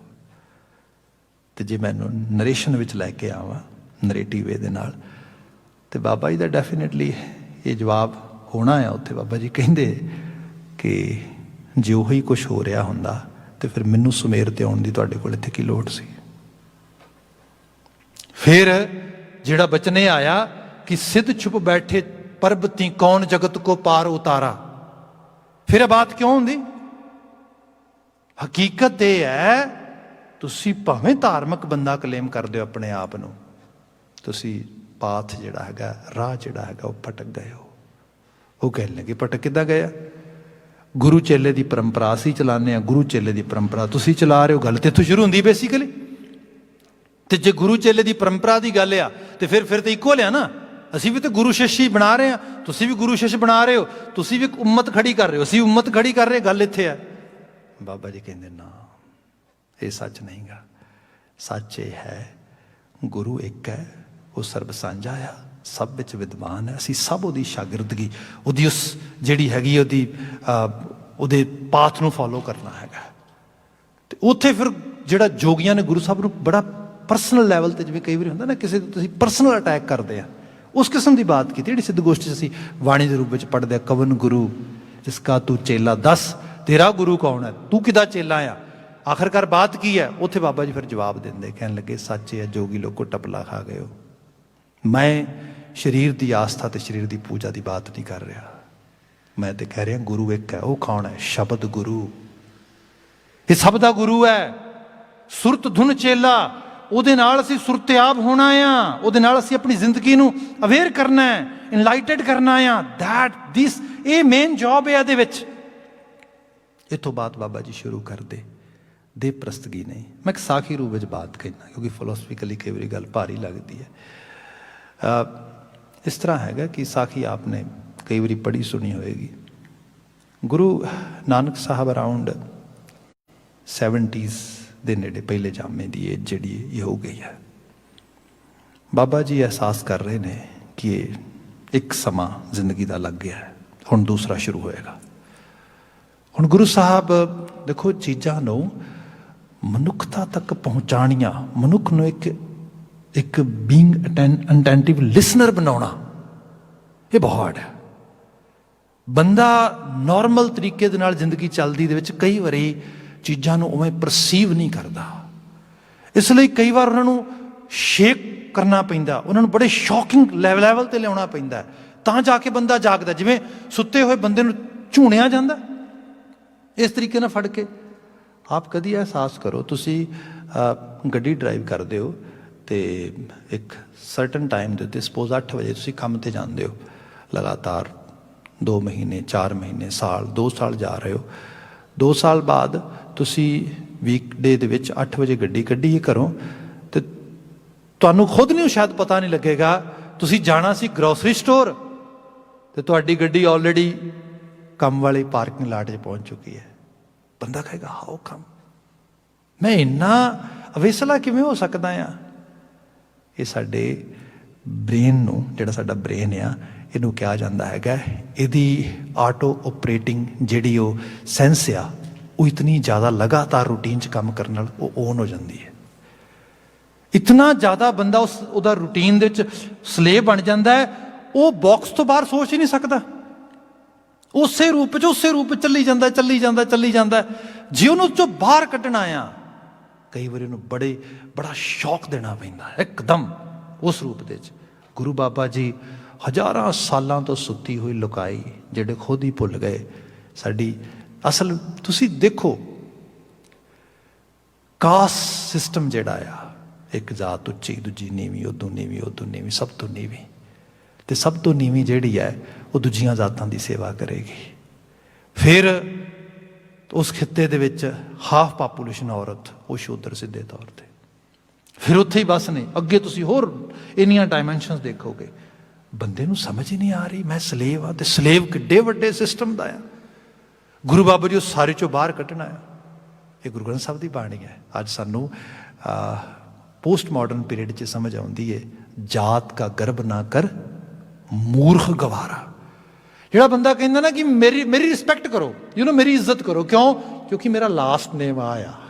ਤੇ ਜੇ ਮੈਨੂੰ ਨਰੇਸ਼ਨ ਵਿੱਚ ਲੈ ਕੇ ਆਵਾਂ, ਨਰੇਟਿਵ ਵੇ ਦੇ ਨਾਲ, ਤੇ ਬਾਬਾ ਜੀ ਦਾ ਡੈਫੀਨੇਟਲੀ ਇਹ ਜਵਾਬ ਹੋਣਾ ਆ ਉੱਥੇ। ਬਾਬਾ ਜੀ ਕਹਿੰਦੇ ਕਿ ਜੇ ਉਹੀ ਕੁਛ ਹੋ ਰਿਹਾ ਹੁੰਦਾ ਤੇ ਫਿਰ ਮੈਨੂੰ ਸੁਮੇਰ ਤੇ ਆਉਣ ਦੀ ਤੁਹਾਡੇ ਕੋਲ ਇੱਥੇ ਕੀ ਲੋੜ ਸੀ? ਫਿਰ ਜਿਹੜਾ ਬਚਨ ਇਹ ਆਇਆ ਕਿ ਸਿੱਧ ਛੁਪ ਬੈਠੇ ਪਰਬਤੀ ਕੌਣ ਜਗਤ ਕੋ ਪਾਰ ਉਤਾਰਾ, ਫਿਰ ਇਹ ਬਾਤ ਕਿਉਂ ਹੁੰਦੀ? ਹਕੀਕਤ ਇਹ ਹੈ, ਤੁਸੀਂ ਭਾਵੇਂ ਧਾਰਮਿਕ ਬੰਦਾ ਕਲੇਮ ਕਰਦੇ ਹੋ ਆਪਣੇ ਆਪ ਨੂੰ, ਤੁਸੀਂ ਪਾਥ ਜਿਹੜਾ ਹੈਗਾ, ਰਾਹ ਜਿਹੜਾ ਹੈਗਾ ਉਹ ਭਟਕ ਗਏ ਹੋ। ਉਹ ਕਹਿਣ ਲੱਗੇ ਭਟਕ ਕਿੱਦਾਂ ਗਏ ਆ? ਗੁਰੂ ਚੇਲੇ ਦੀ ਪਰੰਪਰਾ ਅਸੀਂ ਚਲਾਉਂਦੇ ਹਾਂ, ਗੁਰੂ ਚੇਲੇ ਦੀ ਪਰੰਪਰਾ ਤੁਸੀਂ ਚਲਾ ਰਹੇ ਹੋ। ਗੱਲ ਤੇ ਇੱਥੋਂ ਸ਼ੁਰੂ ਹੁੰਦੀ ਬੇਸਿਕਲੀ। ਤੇ ਜੇ ਗੁਰੂ ਚੇਲੇ ਦੀ ਪਰੰਪਰਾ ਦੀ ਗੱਲ ਆ ਤੇ ਫਿਰ ਤੇ ਇਕੁਅਲ ਆ ਨਾ। ਅਸੀਂ ਵੀ ਤਾਂ ਗੁਰੂ ਸ਼ਿਸ਼ ਹੀ ਬਣਾ ਰਹੇ ਹਾਂ, ਤੁਸੀਂ ਵੀ ਗੁਰੂ ਸ਼ਿਸ਼ ਬਣਾ ਰਹੇ ਹੋ, ਤੁਸੀਂ ਵੀ ਇੱਕ ਉਮਤ ਖੜੀ ਕਰ ਰਹੇ ਹੋ, ਅਸੀਂ ਉਮਤ ਖੜੀ ਕਰ ਰਹੇ। ਗੱਲ ਇੱਥੇ ਆ। ਬਾਬਾ ਜੀ ਕਹਿੰਦੇ ਨਾ, ਇਹ ਸੱਚ ਨਹੀਂ ਗਾ। ਸੱਚ ਇਹ ਹੈ ਗੁਰੂ ਇੱਕ ਹੈ, ਉਹ ਸਰਬ ਸਾਂਝਾ ਆ, ਸਭ ਵਿੱਚ ਵਿਦਵਾਨ ਹੈ। ਅਸੀਂ ਸਭ ਉਹਦੀ ਸ਼ਾਗਿਰਦਗੀ, ਉਹਦੀ ਉਸ ਜਿਹੜੀ ਹੈਗੀ ਉਹਦੇ ਪਾਥ ਨੂੰ ਫੋਲੋ ਕਰਨਾ ਹੈਗਾ। ਤੇ ਉੱਥੇ ਫਿਰ ਜਿਹੜਾ ਜੋਗੀਆਂ ਨੇ ਗੁਰੂ ਸਾਹਿਬ ਨੂੰ ਬੜਾ ਪਰਸਨਲ ਲੈਵਲ ਤੇ, ਜਿਵੇਂ ਕਈ ਵਾਰੀ ਹੁੰਦਾ ਨਾ ਕਿਸੇ ਤੁਸੀਂ ਪਰਸਨਲ ਅਟੈਕ ਕਰਦੇ ਆ, ਉਸ ਕਿਸਮ ਦੀ ਬਾਤ ਕੀਤੀ ਜਿਹੜੀ ਸਿੱਧ ਗੋਸ਼ਟੀ 'ਚ ਅਸੀਂ ਬਾਣੀ ਦੇ ਰੂਪ ਵਿੱਚ ਪੜ੍ਹਦੇ ਆ। ਕਵਨ ਗੁਰੂ ਜਿਸਕਾ ਤੂੰ ਚੇਲਾ, ਦੱਸ ਤੇਰਾ ਗੁਰੂ ਕੌਣ ਹੈ, ਤੂੰ ਕਿਹਦਾ ਚੇਲਾ ਆ, ਆਖਰਕਾਰ ਬਾਤ ਕੀ ਹੈ? ਉੱਥੇ ਬਾਬਾ ਜੀ ਫਿਰ ਜਵਾਬ ਦਿੰਦੇ, ਕਹਿਣ ਲੱਗੇ ਸੱਚ ਹੈ ਜੋਗੀ ਲੋਕੋ ਟਪਲਾ ਖਾ ਗਏ ਹੋ। ਮੈਂ ਸਰੀਰ ਦੀ ਆਸਥਾ ਤੇ ਸਰੀਰ ਦੀ ਪੂਜਾ ਦੀ ਬਾਤ ਨਹੀਂ ਕਰ ਰਿਹਾ, ਮੈਂ ਤੇ ਕਹਿ ਰਿਹਾ ਗੁਰੂ ਇੱਕ ਹੈ। ਉਹ ਕੌਣ ਹੈ? ਸ਼ਬਦ ਗੁਰੂ। ਇਹ ਸਭ ਦਾ ਗੁਰੂ ਹੈ। ਸੁਰਤ ਧੁਨ ਚੇਲਾ, ਉਹਦੇ ਨਾਲ ਅਸੀਂ ਸੁਰਤਿਆਬ ਹੋਣਾ ਆ, ਉਹਦੇ ਨਾਲ ਅਸੀਂ ਆਪਣੀ ਜ਼ਿੰਦਗੀ ਨੂੰ ਅਵੇਅਰ ਕਰਨਾ ਹੈ, ਇਨਲਾਈਟਡ ਕਰਨਾ ਆ। ਇਹ ਮੇਨ ਜੌਬ ਹੈ ਇਹਦੇ ਵਿੱਚ। ਇਹ ਤੋਂ ਬਾਅਦ ਬਾਬਾ ਜੀ ਸ਼ੁਰੂ ਕਰਦੇ ਦੇ ਪ੍ਰਸਤਗੀ ਨਹੀਂ। ਮੈਂ ਇੱਕ ਸਾਖੀ ਰੂਪ ਵਿੱਚ ਬਾਤ ਕਹਿਣਾ, ਕਿਉਂਕਿ ਫਿਲੋਸਫਿਕਲੀ ਕਈ ਵਾਰੀ ਗੱਲ ਭਾਰੀ ਲੱਗਦੀ ਹੈ। ਇਸ ਤਰ੍ਹਾਂ ਹੈਗਾ ਕਿ ਸਾਖੀ ਆਪਨੇ ਕਈ ਵਾਰੀ ਪੜ੍ਹੀ ਸੁਣੀ ਹੋਏਗੀ। ਗੁਰੂ ਨਾਨਕ ਸਾਹਿਬ ਅਰਾਊਂਡ 70s ਦੇ ਨੇੜੇ, ਪਹਿਲੇ ਜਾਮੇ ਦੀ ਏਜ ਜਿਹੜੀ ਇਹ ਹੋ ਗਈ ਹੈ। ਬਾਬਾ ਜੀ ਅਹਿਸਾਸ ਕਰ ਰਹੇ ਨੇ ਕਿ ਇਹ ਇੱਕ ਸਮਾਂ ਜ਼ਿੰਦਗੀ ਦਾ ਲੱਗ ਗਿਆ ਹੈ, ਹੁਣ ਦੂਸਰਾ ਸ਼ੁਰੂ ਹੋਏਗਾ। ਹੁਣ ਗੁਰੂ ਸਾਹਿਬ ਦੇਖੋ, ਚੀਜ਼ਾਂ ਨੂੰ ਮਨੁੱਖਤਾ ਤੱਕ ਪਹੁੰਚਾਉਣੀਆਂ, ਮਨੁੱਖ ਨੂੰ ਇੱਕ ਬੀਇੰਗ ਅਟੈਂਟਿਵ ਲਿਸਨਰ ਬਣਾਉਣਾ, ਇਹ ਬਹੁਤ ਹੈ। ਬੰਦਾ ਨਾਰਮਲ ਤਰੀਕੇ ਦੇ ਨਾਲ ਜ਼ਿੰਦਗੀ ਚੱਲਦੀ ਦੇ ਵਿੱਚ ਕਈ ਵਾਰੀ ਚੀਜ਼ਾਂ ਨੂੰ ਉਵੇਂ ਪਰਸੀਵ ਨਹੀਂ ਕਰਦਾ। ਇਸ ਲਈ ਕਈ ਵਾਰ ਉਹਨਾਂ ਨੂੰ ਸ਼ੇਕ ਕਰਨਾ ਪੈਂਦਾ, ਉਹਨਾਂ ਨੂੰ ਬੜੇ ਸ਼ੌਕਿੰਗ ਲੈਵਲ ਤੇ ਲਿਆਉਣਾ ਪੈਂਦਾ, ਤਾਂ ਜਾ ਕੇ ਬੰਦਾ ਜਾਗਦਾ। ਜਿਵੇਂ ਸੁੱਤੇ ਹੋਏ ਬੰਦੇ ਨੂੰ ਝੂਣਿਆ ਜਾਂਦਾ, ਇਸ ਤਰੀਕੇ ਨਾਲ ਫੜ ਕੇ। ਆਪ ਕਦੀ ਅਹਿਸਾਸ ਕਰੋ, ਤੁਸੀਂ ਗੱਡੀ ਡਰਾਈਵ ਕਰਦੇ ਹੋ ਤੇ ਇੱਕ ਸਰਟਨ ਟਾਈਮ ਦੇ ਉੱਤੇ, ਸਪੋਜ਼ 8 ਵਜੇ ਤੁਸੀਂ ਕੰਮ ਤੇ ਜਾਂਦੇ ਹੋ, ਲਗਾਤਾਰ 2 ਮਹੀਨੇ 4 ਮਹੀਨੇ ਸਾਲ 2 ਸਾਲ ਜਾ ਰਹੇ ਹੋ। 2 ਸਾਲ ਬਾਅਦ ਤੁਸੀਂ ਵੀਕਡੇ ਦੇ ਵਿੱਚ 8 ਵਜੇ ਗੱਡੀ ਕੱਢੀ ਘਰੋਂ, ਤੇ ਤੁਹਾਨੂੰ ਖੁਦ ਨੂੰ ਸ਼ਾਇਦ ਪਤਾ ਨਹੀਂ ਲੱਗੇਗਾ ਤੁਸੀਂ ਜਾਣਾ ਸੀ ਗਰੋਸਰੀ ਸਟੋਰ, ਤੇ ਤੁਹਾਡੀ ਗੱਡੀ ਆਲਰੇਡੀ ਕੰਮ ਵਾਲੀ ਪਾਰਕਿੰਗ ਲਾਟ 'ਚ ਪਹੁੰਚ ਚੁੱਕੀ ਹੈ। ਬੰਦਾ ਕਹੇਗਾ ਹਾਊ ਕਮ, ਮੈਂ ਇੰਨਾ ਅਵੇਸਲਾ ਕਿਵੇਂ ਹੋ ਸਕਦਾ ਆ? ਇਹ ਸਾਡੇ ਬ੍ਰੇਨ ਨੂੰ, ਜਿਹੜਾ ਸਾਡਾ ਬ੍ਰੇਨ ਆ, ਇਹਨੂੰ ਕਿਹਾ ਜਾਂਦਾ ਹੈਗਾ, ਇਹਦੀ ਆਟੋ ਓਪਰੇਟਿੰਗ ਜਿਹੜੀ ਉਹ ਸੈਂਸ ਆ, ਉਹ ਇਤਨੀ ਜ਼ਿਆਦਾ ਲਗਾਤਾਰ ਰੂਟੀਨ 'ਚ ਕੰਮ ਕਰਨ ਨਾਲ ਉਹ ਔਨ ਹੋ ਜਾਂਦੀ ਹੈ। ਇਤਨਾ ਜ਼ਿਆਦਾ ਬੰਦਾ ਉਹਦਾ ਰੂਟੀਨ ਦੇ ਵਿੱਚ ਸਲੇਵ ਬਣ ਜਾਂਦਾ ਹੈ, ਉਹ ਬਾਕਸ ਤੋਂ ਬਾਹਰ ਸੋਚ ਹੀ ਨਹੀਂ ਸਕਦਾ। ਉਸੇ ਰੂਪ 'ਚ ਚੱਲੀ ਜਾਂਦਾ। ਜੇ ਉਹਨੂੰ ਚੋਂ ਬਾਹਰ ਕੱਢਣਾ ਆ, ਕਈ ਵਾਰੀ ਉਹਨੂੰ ਬੜਾ ਸ਼ੌਕ ਦੇਣਾ ਪੈਂਦਾ ਇੱਕਦਮ ਉਸ ਰੂਪ ਦੇ ਵਿੱਚ। ਗੁਰੂ ਬਾਬਾ ਜੀ ਹਜ਼ਾਰਾਂ ਸਾਲਾਂ ਤੋਂ ਸੁੱਤੀ ਹੋਈ ਲੁਕਾਈ, ਜਿਹੜੇ ਖੁਦ ਹੀ ਭੁੱਲ ਗਏ ਸਾਡੀ ਅਸਲ। ਤੁਸੀਂ ਦੇਖੋ ਕਾਸਟ ਸਿਸਟਮ ਜਿਹੜਾ ਆ, ਇੱਕ ਜਾਤ ਉੱਚੀ, ਦੂਜੀ ਨੀਵੀਂ, ਉਦੋਂ ਨੀਵੀਂ, ਸਭ ਤੋਂ ਨੀਵੀਂ, ਤੇ ਸਭ ਤੋਂ ਨੀਵੀਂ ਜਿਹੜੀ ਹੈ ਉਹ ਦੂਜੀਆਂ ਜ਼ਾਤਾਂ ਦੀ ਸੇਵਾ ਕਰੇਗੀ। ਫਿਰ ਉਸ ਖਿੱਤੇ ਦੇ ਵਿੱਚ ਹਾਫ ਪਾਪੂਲੇਸ਼ਨ ਔਰਤ, ਉਹ ਸ਼ੂਦਰ ਸਿੱਧੇ ਤੌਰ ਤੇ। ਫਿਰ ਉੱਥੇ ਹੀ ਬਸ ਨੇ। ਅੱਗੇ ਤੁਸੀਂ ਹੋਰ ਇੰਨੀਆਂ ਡਾਇਮੈਂਸ਼ਨਸ ਦੇਖੋਗੇ। ਬੰਦੇ ਨੂੰ ਸਮਝ ਹੀ ਨਹੀਂ ਆ ਰਹੀ ਮੈਂ ਸਲੇਵ ਆ, ਤੇ ਸਲੇਵ ਕਿੱਡੇ ਵੱਡੇ ਸਿਸਟਮ ਦਾ ਆ। ਗੁਰੂ ਬਾਬਾ ਜੀ ਉਹ ਸਾਰੇ ਚੋਂ ਬਾਹਰ ਕੱਢਣਾ ਆ। ਇਹ ਗੁਰੂ ਗ੍ਰੰਥ ਸਾਹਿਬ ਦੀ ਬਾਣੀ ਹੈ। ਅੱਜ ਸਾਨੂੰ ਪੋਸਟ ਮਾਡਰਨ ਪੀਰੀਅਡ 'ਚ ਸਮਝ ਆਉਂਦੀ ਹੈ, ਜਾਤ ਕਾ ਗਰਭ ਨਾ ਕਰ ਮੂਰਖ ਗਵਾਰਾ। ਜਿਹੜਾ ਬੰਦਾ ਕਹਿੰਦਾ ਨਾ ਕਿ ਮੇਰੀ ਰਿਸਪੈਕਟ ਕਰੋ, ਮੇਰੀ ਇੱਜ਼ਤ ਕਰੋ, ਕਿਉਂ? ਕਿਉਂਕਿ ਮੇਰਾ ਲਾਸਟ ਨੇਮ ਆ।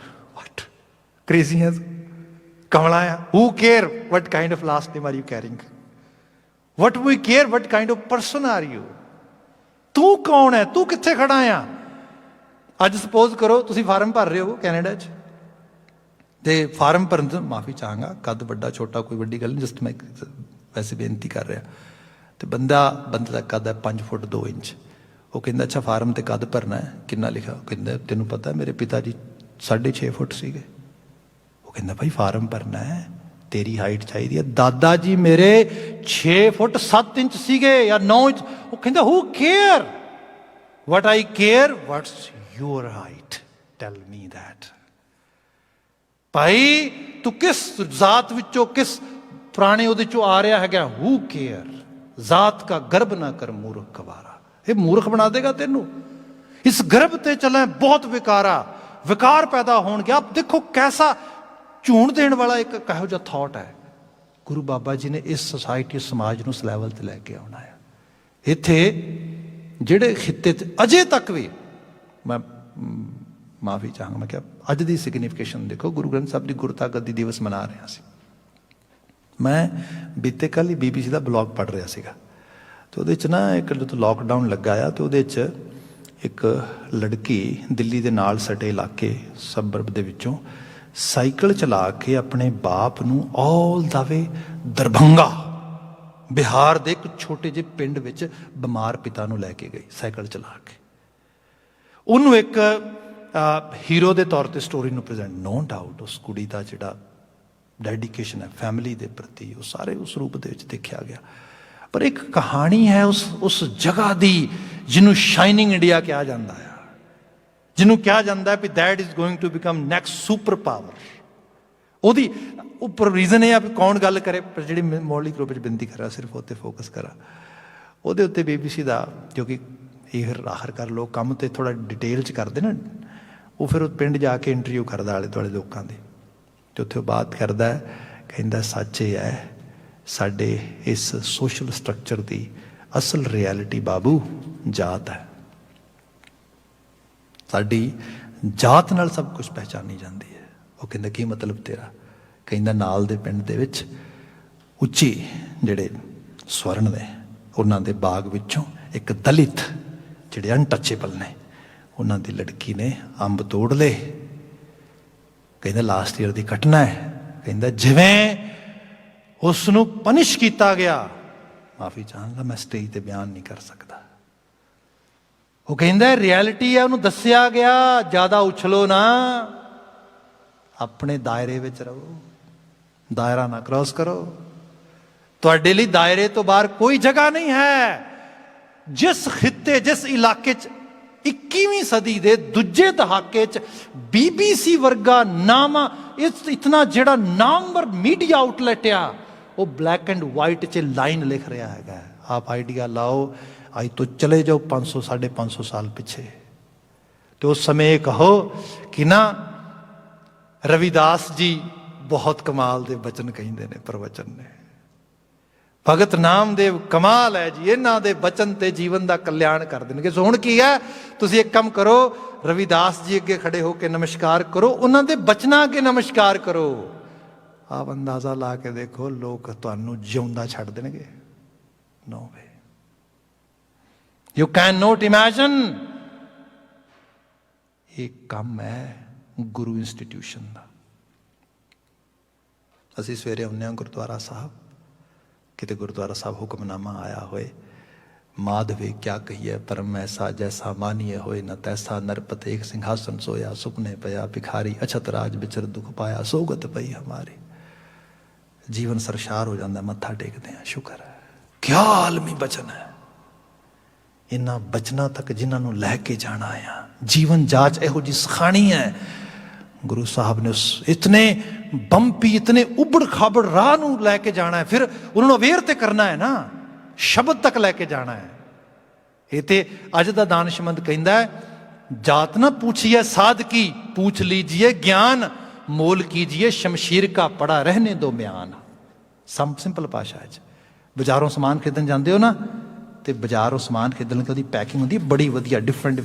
ਵਾਟ ਕ੍ਰੇਜ਼ੀ ਹੈ, ਕਮਲਾ ਆ। Who care what kind of last name are you caring? What we care what kind of person are you? ਤੂੰ ਕੌਣ ਹੈ? ਤੂੰ ਕਿੱਥੇ ਖੜਾ ਆ? ਅੱਜ ਸਪੋਜ਼ ਕਰੋ ਤੁਸੀਂ ਫਾਰਮ ਭਰ ਰਹੇ ਹੋ ਕੈਨੇਡਾ 'ਚ, ਤੇ ਫਾਰਮ ਭਰਨ ਤੋਂ ਮਾਫੀ ਚਾਹਾਂਗਾ, ਕੱਦ ਵੱਡਾ ਛੋਟਾ ਕੋਈ ਵੱਡੀ ਗੱਲ ਨਹੀਂ, ਜਸਟ ਮੈਂ ਵੈਸੇ ਬੇਨਤੀ ਕਰ ਰਿਹਾ। ਤੇ ਬੰਦੇ ਦਾ ਕੱਦ ਹੈ 5 ਫੁੱਟ 2 ਇੰਚ। ਉਹ ਕਹਿੰਦਾ ਅੱਛਾ ਫਾਰਮ ਤੇ ਕੱਦ ਭਰਨਾ ਹੈ, ਕਿੰਨਾ ਲਿਖਿਆ? ਉਹ ਕਹਿੰਦਾ ਤੈਨੂੰ ਪਤਾ ਮੇਰੇ ਪਿਤਾ ਜੀ 6.5 ਫੁੱਟ ਸੀਗੇ। ਉਹ ਕਹਿੰਦਾ ਭਾਈ ਫਾਰਮ ਭਰਨਾ ਹੈ, तेरी हाइट चाहिए। दादा जी मेरे 6 फुट 7 इंच सीगे या 9 इंच। वो कहता who care what I care what's your height, tell me that. भाई तू किस जात विचों किस पुराने ਉਹਦੇ ਚੋਂ आ रहा है, हु केयर। जात का गर्भ ना कर मूर्ख गवारा। ये मूर्ख बना देगा तेनू। इस गर्भ ते चले बहुत विकारा विकार पैदा होणगे। आप देखो कैसा ਝੂਣ देने वाला एक कहो जिहा थॉट है। गुरु बाबा जी ने इस सोसाइटी समाज ਨੂੰ ਇਸ ਲੈਵਲ ਤੇ ਲੈ ਕੇ ਆਉਣਾ ਹੈ। ਇੱਥੇ ਜਿਹੜੇ ਖਿੱਤੇ ਤੇ ਅਜੇ ਤੱਕ ਵੀ ਮੈਂ ਮਾਫੀ ਚਾਹਾਂਗਾ, ਮੈਂ ਕਿਹਾ ਅੱਜ ਦੀ ਸਿਗਨੀਫਿਕੇਸ਼ਨ ਦੇਖੋ। ਗੁਰੂ ਗ੍ਰੰਥ ਸਾਹਿਬ ਦੀ ਗੁਰਤਾ ਗੱਦੀ ਦਿਵਸ ਮਨਾ ਰਹੇ ਸੀ। ਮੈਂ ਬੀਤੇ ਕੱਲ੍ਹ ਹੀ BBC ਦਾ ਬਲੌਗ ਪੜ੍ਹ ਰਿਹਾ ਸੀਗਾ ਤੇ ਉਹਦੇ 'ਚ ਨਾ ਇੱਕ ਜਦੋਂ ਲੋਕਡਾਊਨ ਲੱਗਾ ਆ ਤੇ ਉਹਦੇ 'ਚ ਇੱਕ ਲੜਕੀ ਦਿੱਲੀ ਦੇ ਨਾਲ ਸਟੇ ਇਲਾਕੇ ਸਬਰਬ ਦੇ ਵਿੱਚੋਂ ਸਾਈਕਲ ਚਲਾ ਕੇ ਆਪਣੇ ਬਾਪ ਨੂੰ ਆਲ ਦਾ ਵੇ ਦਰਭੰਗਾ ਬਿਹਾਰ ਦੇ ਇੱਕ ਛੋਟੇ ਜਿਹੇ ਪਿੰਡ ਵਿੱਚ ਬਿਮਾਰ ਪਿਤਾ ਨੂੰ ਲੈ ਕੇ ਗਈ ਸਾਈਕਲ ਚਲਾ ਕੇ। ਉਹਨੂੰ ਇੱਕ ਹੀਰੋ ਦੇ ਤੌਰ ਤੇ ਸਟੋਰੀ ਨੂੰ ਪ੍ਰੈਜ਼ੈਂਟ, ਨੋ ਡਾਊਟ ਉਸ ਕੁੜੀ ਦਾ ਜਿਹੜਾ ਡੈਡੀਕੇਸ਼ਨ ਹੈ ਫੈਮਿਲੀ ਦੇ ਪ੍ਰਤੀ ਉਹ ਸਾਰੇ ਉਸ ਰੂਪ ਦੇ ਵਿੱਚ ਦੇਖਿਆ ਗਿਆ। ਪਰ ਇੱਕ ਕਹਾਣੀ ਹੈ ਉਸ ਜਗ੍ਹਾ ਦੀ ਜਿਹਨੂੰ ਸ਼ਾਈਨਿੰਗ ਇੰਡੀਆ ਕਿਹਾ ਜਾਂਦਾ ਹੈ, ਜਿਹਨੂੰ ਕਿਹਾ ਜਾਂਦਾ ਵੀ that is going to become next super power. ਉਹਦੀ ਉੱਪਰ ਰੀਜ਼ਨ ਇਹ ਆ ਵੀ ਕੌਣ ਗੱਲ ਕਰੇ, ਪਰ ਜਿਹੜੀ ਮੌਲਿਕ ਰੂਪ ਵਿੱਚ ਬੇਨਤੀ ਕਰਾਂ ਸਿਰਫ ਉਹ 'ਤੇ ਫੋਕਸ ਕਰਾਂ। ਉਹਦੇ ਉੱਤੇ BBC ਦਾ ਜੋ ਕਿ ਇਹ ਆਖਰਕਾਰ ਲੋਕ ਕੰਮ ਤੇ ਥੋੜ੍ਹਾ ਡਿਟੇਲ 'ਚ ਕਰਦੇ ਨਾ, ਉਹ ਫਿਰ ਉਹ ਪਿੰਡ ਜਾ ਕੇ ਇੰਟਰਵਿਊ ਕਰਦਾ ਆਲੇ ਦੁਆਲੇ ਲੋਕਾਂ ਦੀ ਤੇ ਉੱਥੇ ਉਹ ਬਾਤ ਕਰਦਾ, ਕਹਿੰਦਾ ਸੱਚ ਇਹ ਹੈ ਸਾਡੇ ਇਸ ਸੋਸ਼ਲ ਸਟਰਕਚਰ ਦੀ ਅਸਲ ਰਿਐਲਿਟੀ ਬਾਬੂ ਜਾਤ ਹੈ। ਸਾਡੀ ਜਾਤ ਨਾਲ ਸਭ ਕੁਝ ਪਹਿਚਾਨੀ ਜਾਂਦੀ ਹੈ। ਉਹ ਕਹਿੰਦਾ ਕੀ ਮਤਲਬ ਤੇਰਾ? ਕਹਿੰਦਾ ਨਾਲ ਦੇ ਪਿੰਡ ਦੇ ਵਿੱਚ ਉੱਚੀ ਜਿਹੜੇ ਸਵਰਨ ਨੇ ਉਹਨਾਂ ਦੇ ਬਾਗ ਵਿੱਚੋਂ ਇੱਕ ਦਲਿਤ ਜਿਹੜੇ ਅਨਟੱਚੇਬਲ ਨੇ ਉਹਨਾਂ ਦੀ ਲੜਕੀ ਨੇ ਅੰਬ ਤੋੜ ਲਏ। ਕਹਿੰਦਾ ਲਾਸਟ ਈਅਰ ਦੀ ਘਟਨਾ ਹੈ। ਕਹਿੰਦਾ ਜਿਵੇਂ ਉਸ ਨੂੰ ਪਨਿਸ਼ ਕੀਤਾ ਗਿਆ, ਮਾਫੀ ਚਾਹਾਂਗਾ ਮੈਂ ਸਟੇਜ ਤੇ ਬਿਆਨ ਨਹੀਂ ਕਰ ਸਕਦਾ। ਉਹ ਕਹਿੰਦਾ ਰਿਐਲਿਟੀ ਹੈ, ਉਹਨੂੰ ਦੱਸਿਆ ਗਿਆ ਜ਼ਿਆਦਾ ਉਛਲੋ ਨਾ, ਆਪਣੇ ਦਾਇਰੇ ਵਿੱਚ ਰਹੋ, ਦਾਇਰਾ ਨਾ ਕ੍ਰਾਸ ਕਰੋ। ਤੁਹਾਡੇ ਲਈ ਦਾਇਰੇ ਤੋਂ ਬਾਹਰ ਕੋਈ ਜਗ੍ਹਾ ਨਹੀਂ ਹੈ। ਜਿਸ ਖਿੱਤੇ ਜਿਸ ਇਲਾਕੇ 'ਚ 21ਵੀਂ ਸਦੀ ਦੇ ਦੂਜੇ ਦਹਾਕੇ 'ਚ BBC ਵਰਗਾ ਨਾਮ ਇਤਨਾ ਜਿਹੜਾ ਨਾਮਵਰ ਮੀਡੀਆ ਆਊਟਲੈਟ ਆ, ਉਹ ਬਲੈਕ ਐਂਡ ਵਾਈਟ 'ਚ ਲਾਈਨ ਲਿਖ ਰਿਹਾ ਹੈਗਾ। ਆਪ ਆਈਡੀਆ ਲਾਓ ਅੱਜ ਤੋਂ ਚਲੇ ਜਾਓ 500 550 ਸਾਲ ਪਿੱਛੇ ਤੇ ਉਸ ਸਮੇਂ ਇਹ ਕਹੋ ਕਿ ਨਾ ਰਵਿਦਾਸ ਜੀ ਬਹੁਤ ਕਮਾਲ ਦੇ ਬਚਨ ਕਹਿੰਦੇ ਨੇ, ਪ੍ਰਵਚਨ ਨੇ। ਭਗਤ ਨਾਮਦੇਵ ਕਮਾਲ ਹੈ ਜੀ, ਇਹਨਾਂ ਦੇ ਬਚਨ ਤੇ ਜੀਵਨ ਦਾ ਕਲਿਆਣ ਕਰ ਦੇਣਗੇ। ਸੋ ਹੁਣ ਕੀ ਹੈ, ਤੁਸੀਂ ਇੱਕ ਕੰਮ ਕਰੋ, ਰਵਿਦਾਸ ਜੀ ਅੱਗੇ ਖੜੇ ਹੋ ਕੇ ਨਮਸਕਾਰ ਕਰੋ, ਉਹਨਾਂ ਦੇ ਬਚਨਾਂ ਅੱਗੇ ਨਮਸਕਾਰ ਕਰੋ। ਆਪ ਅੰਦਾਜ਼ਾ ਲਾ ਕੇ ਦੇਖੋ ਲੋਕ ਤੁਹਾਨੂੰ ਜਿਉਂਦਾ ਛੱਡ ਦੇਣਗੇ। ਨੋ ਵੇ, ਯੂ ਕੈਨ ਨੋਟ ਇਮੈਜਿਨ। ਇਹ ਕੰਮ ਹੈ ਗੁਰੂ ਇੰਸਟੀਟਿਊਸ਼ਨ ਦਾ। ਅਸੀਂ ਸਵੇਰੇ ਆਉਂਦੇ ਹਾਂ ਗੁਰਦੁਆਰਾ ਸਾਹਿਬ, ਕਿਤੇ ਗੁਰਦੁਆਰਾ ਸਾਹਿਬ ਹੁਕਮਨਾਮਾ ਆਇਆ ਹੋਏ, ਮਾਧਵੇ ਕਿਆ ਕਹੀਏ ਪਰਮ ਐਸਾ ਜੈਸਾ ਮਾਨੀਏ ਹੋਏ ਨਾ ਤੈਸਾ, ਨਰਪਤ ਇੱਕ ਸਿੰਘਾਸਨ ਸੋਇਆ ਸੁਪਨੇ ਪਿਆ ਭਿਖਾਰੀ, ਅਛਤ ਰਾਜ ਵਿਚਰ ਦੁੱਖ ਪਾਇਆ ਸੋਗਤ ਪਈ ਹਮਾਰੀ। ਜੀਵਨ ਸਰਸ਼ਾਰ ਹੋ ਜਾਂਦਾ, ਮੱਥਾ ਟੇਕਦੇ ਹਾਂ, ਸ਼ੁਕਰ ਹੈ। ਕਿਆ ਆਲਮੀ ਬਚਨ ਹੈ। ਇਹਨਾਂ ਬਚਨਾਂ ਤੱਕ ਜਿਨ੍ਹਾਂ ਨੂੰ ਲੈ ਕੇ ਜਾਣਾ ਆ, ਜੀਵਨ ਜਾਚ ਇਹੋ ਜਿਹੀ ਸਿਖਾਣੀ ਹੈ। ਗੁਰੂ ਸਾਹਿਬ ਨੇ ਉਸ ਇਤਨੇ ਬੰਪੀ ਇਤਨੇ ਉਬੜ ਖਾਬੜ ਰਾਹ ਨੂੰ ਲੈ ਕੇ ਜਾਣਾ ਹੈ, ਫਿਰ ਉਹਨਾਂ ਨੂੰ ਅਵੇਅਰ ਤੇ ਕਰਨਾ ਹੈ ਨਾ, ਸ਼ਬਦ ਤੱਕ ਲੈ ਕੇ ਜਾਣਾ ਹੈ। ਇਹ ਤੇ ਅੱਜ ਦਾ ਦਾਨਿਸ਼ਮੰਦ ਕਹਿੰਦਾ ਹੈ, ਜਾਤ ਨਾ पूछिए साध की, पूछ लीजिए ज्ञान, मोल कीजिए शमशीर का पड़ा रहने दो म्यान। ਸਿੰਪਲ ਭਾਸ਼ਾ 'ਚ ਬਾਜ਼ਾਰੋਂ ਸਮਾਨ ਖਰੀਦਣ ਜਾਂਦੇ ਹੋ ਨਾ, ਤੇ ਬਾਜ਼ਾਰੋਂ ਸਮਾਨ ਖਰੀਦਣ ਦੀ ਉਹਦੀ ਪੈਕਿੰਗ ਹੁੰਦੀ ਬੜੀ ਵਧੀਆ, ਡਿਫਰੈਂਟ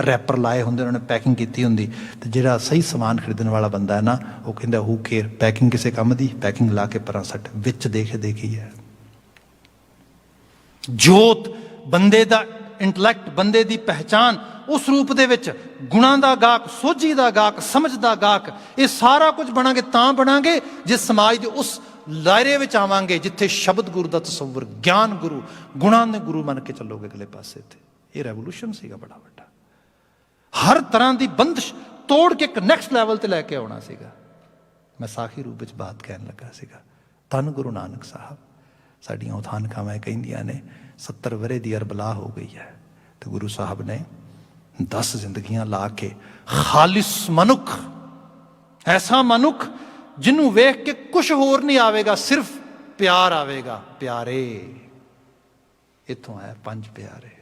ਰੈਪਰ ਲਾਏ ਹੁੰਦੇ, ਉਹਨਾਂ ਨੇ ਪੈਕਿੰਗ ਕੀਤੀ ਹੁੰਦੀ। ਤੇ ਜਿਹੜਾ ਸਹੀ ਸਮਾਨ ਖਰੀਦਣ ਵਾਲਾ ਬੰਦਾ ਹੈ ਨਾ, ਉਹ ਕਹਿੰਦਾ ਹੂ ਕੇਅਰ, ਪੈਕਿੰਗ ਕਿਸੇ ਕੰਮ ਦੀ, ਪੈਕਿੰਗ ਲਾ ਕੇ ਪਰਾਂ ਸੱਟ, ਵਿੱਚ ਦੇਖੀ ਹੈ। ਜੋਤ ਬੰਦੇ ਦਾ ਇੰਟਲੈਕਟ, ਬੰਦੇ ਦੀ ਪਹਿਚਾਨ, ਉਸ ਰੂਪ ਦੇ ਵਿੱਚ ਗੁਣਾਂ ਦਾ ਗਾਹਕ, ਸੋਝੀ ਦਾ ਗਾਹਕ, ਸਮਝ ਦਾ ਗਾਹਕ, ਇਹ ਸਾਰਾ ਕੁਝ ਬਣਾਂਗੇ ਤਾਂ ਬਣਾਂਗੇ ਜੇ ਸਮਾਜ ਦੇ ਉਸ ਦਾਇਰੇ ਵਿੱਚ ਆਵਾਂਗੇ ਜਿੱਥੇ ਸ਼ਬਦ ਗੁਰੂ ਦਾ ਤਸੱਵੁਰ, ਗਿਆਨ ਗੁਰੂ, ਗੁਣਾਂ ਦੇ ਗੁਰੂ ਮੰਨ ਕੇ ਚੱਲੋਗੇ ਅਗਲੇ ਪਾਸੇ ਤੇ। ਇਹ ਰੈਵੋਲੂਸ਼ਨ ਸੀਗਾ ਬੜਾ ਵੱਡਾ, ਹਰ ਤਰ੍ਹਾਂ ਦੀ ਬੰਦਸ਼ ਤੋੜ ਕੇ ਇੱਕ ਨੈਕਸਟ ਲੈਵਲ ਤੇ ਲੈ ਕੇ ਆਉਣਾ ਸੀਗਾ। मैं साखी रूप ਵਿੱਚ ਬਾਤ ਕਹਿਣ ਲੱਗਾ ਸੀਗਾ। ਧੰਨ ਗੁਰੂ ਨਾਨਕ ਸਾਹਿਬ, ਸਾਡੀਆਂ ਉਹ ਥਾਨਖਾਵਾਂ ਕਹਿੰਦੀਆਂ ਨੇ 70 ਵਰੇ ਦੀ ਅਰਬਲਾ ਹੋ ਗਈ ਹੈ ਤੇ ਗੁਰੂ ਸਾਹਿਬ ਨੇ 10 ਜ਼ਿੰਦਗੀਆਂ ਲਾ ਕੇ ਖਾਲਿਸ ਮਨੁੱਖ, ਐਸਾ ਮਨੁੱਖ ਜਿਹਨੂੰ ਵੇਖ ਕੇ ਕੁਛ ਹੋਰ ਨਹੀਂ ਆਵੇਗਾ, ਸਿਰਫ ਪਿਆਰ ਆਵੇਗਾ। ਪਿਆਰੇ ਇੱਥੋਂ ਆਇਆ ਪੰਜ ਪਿਆਰੇ।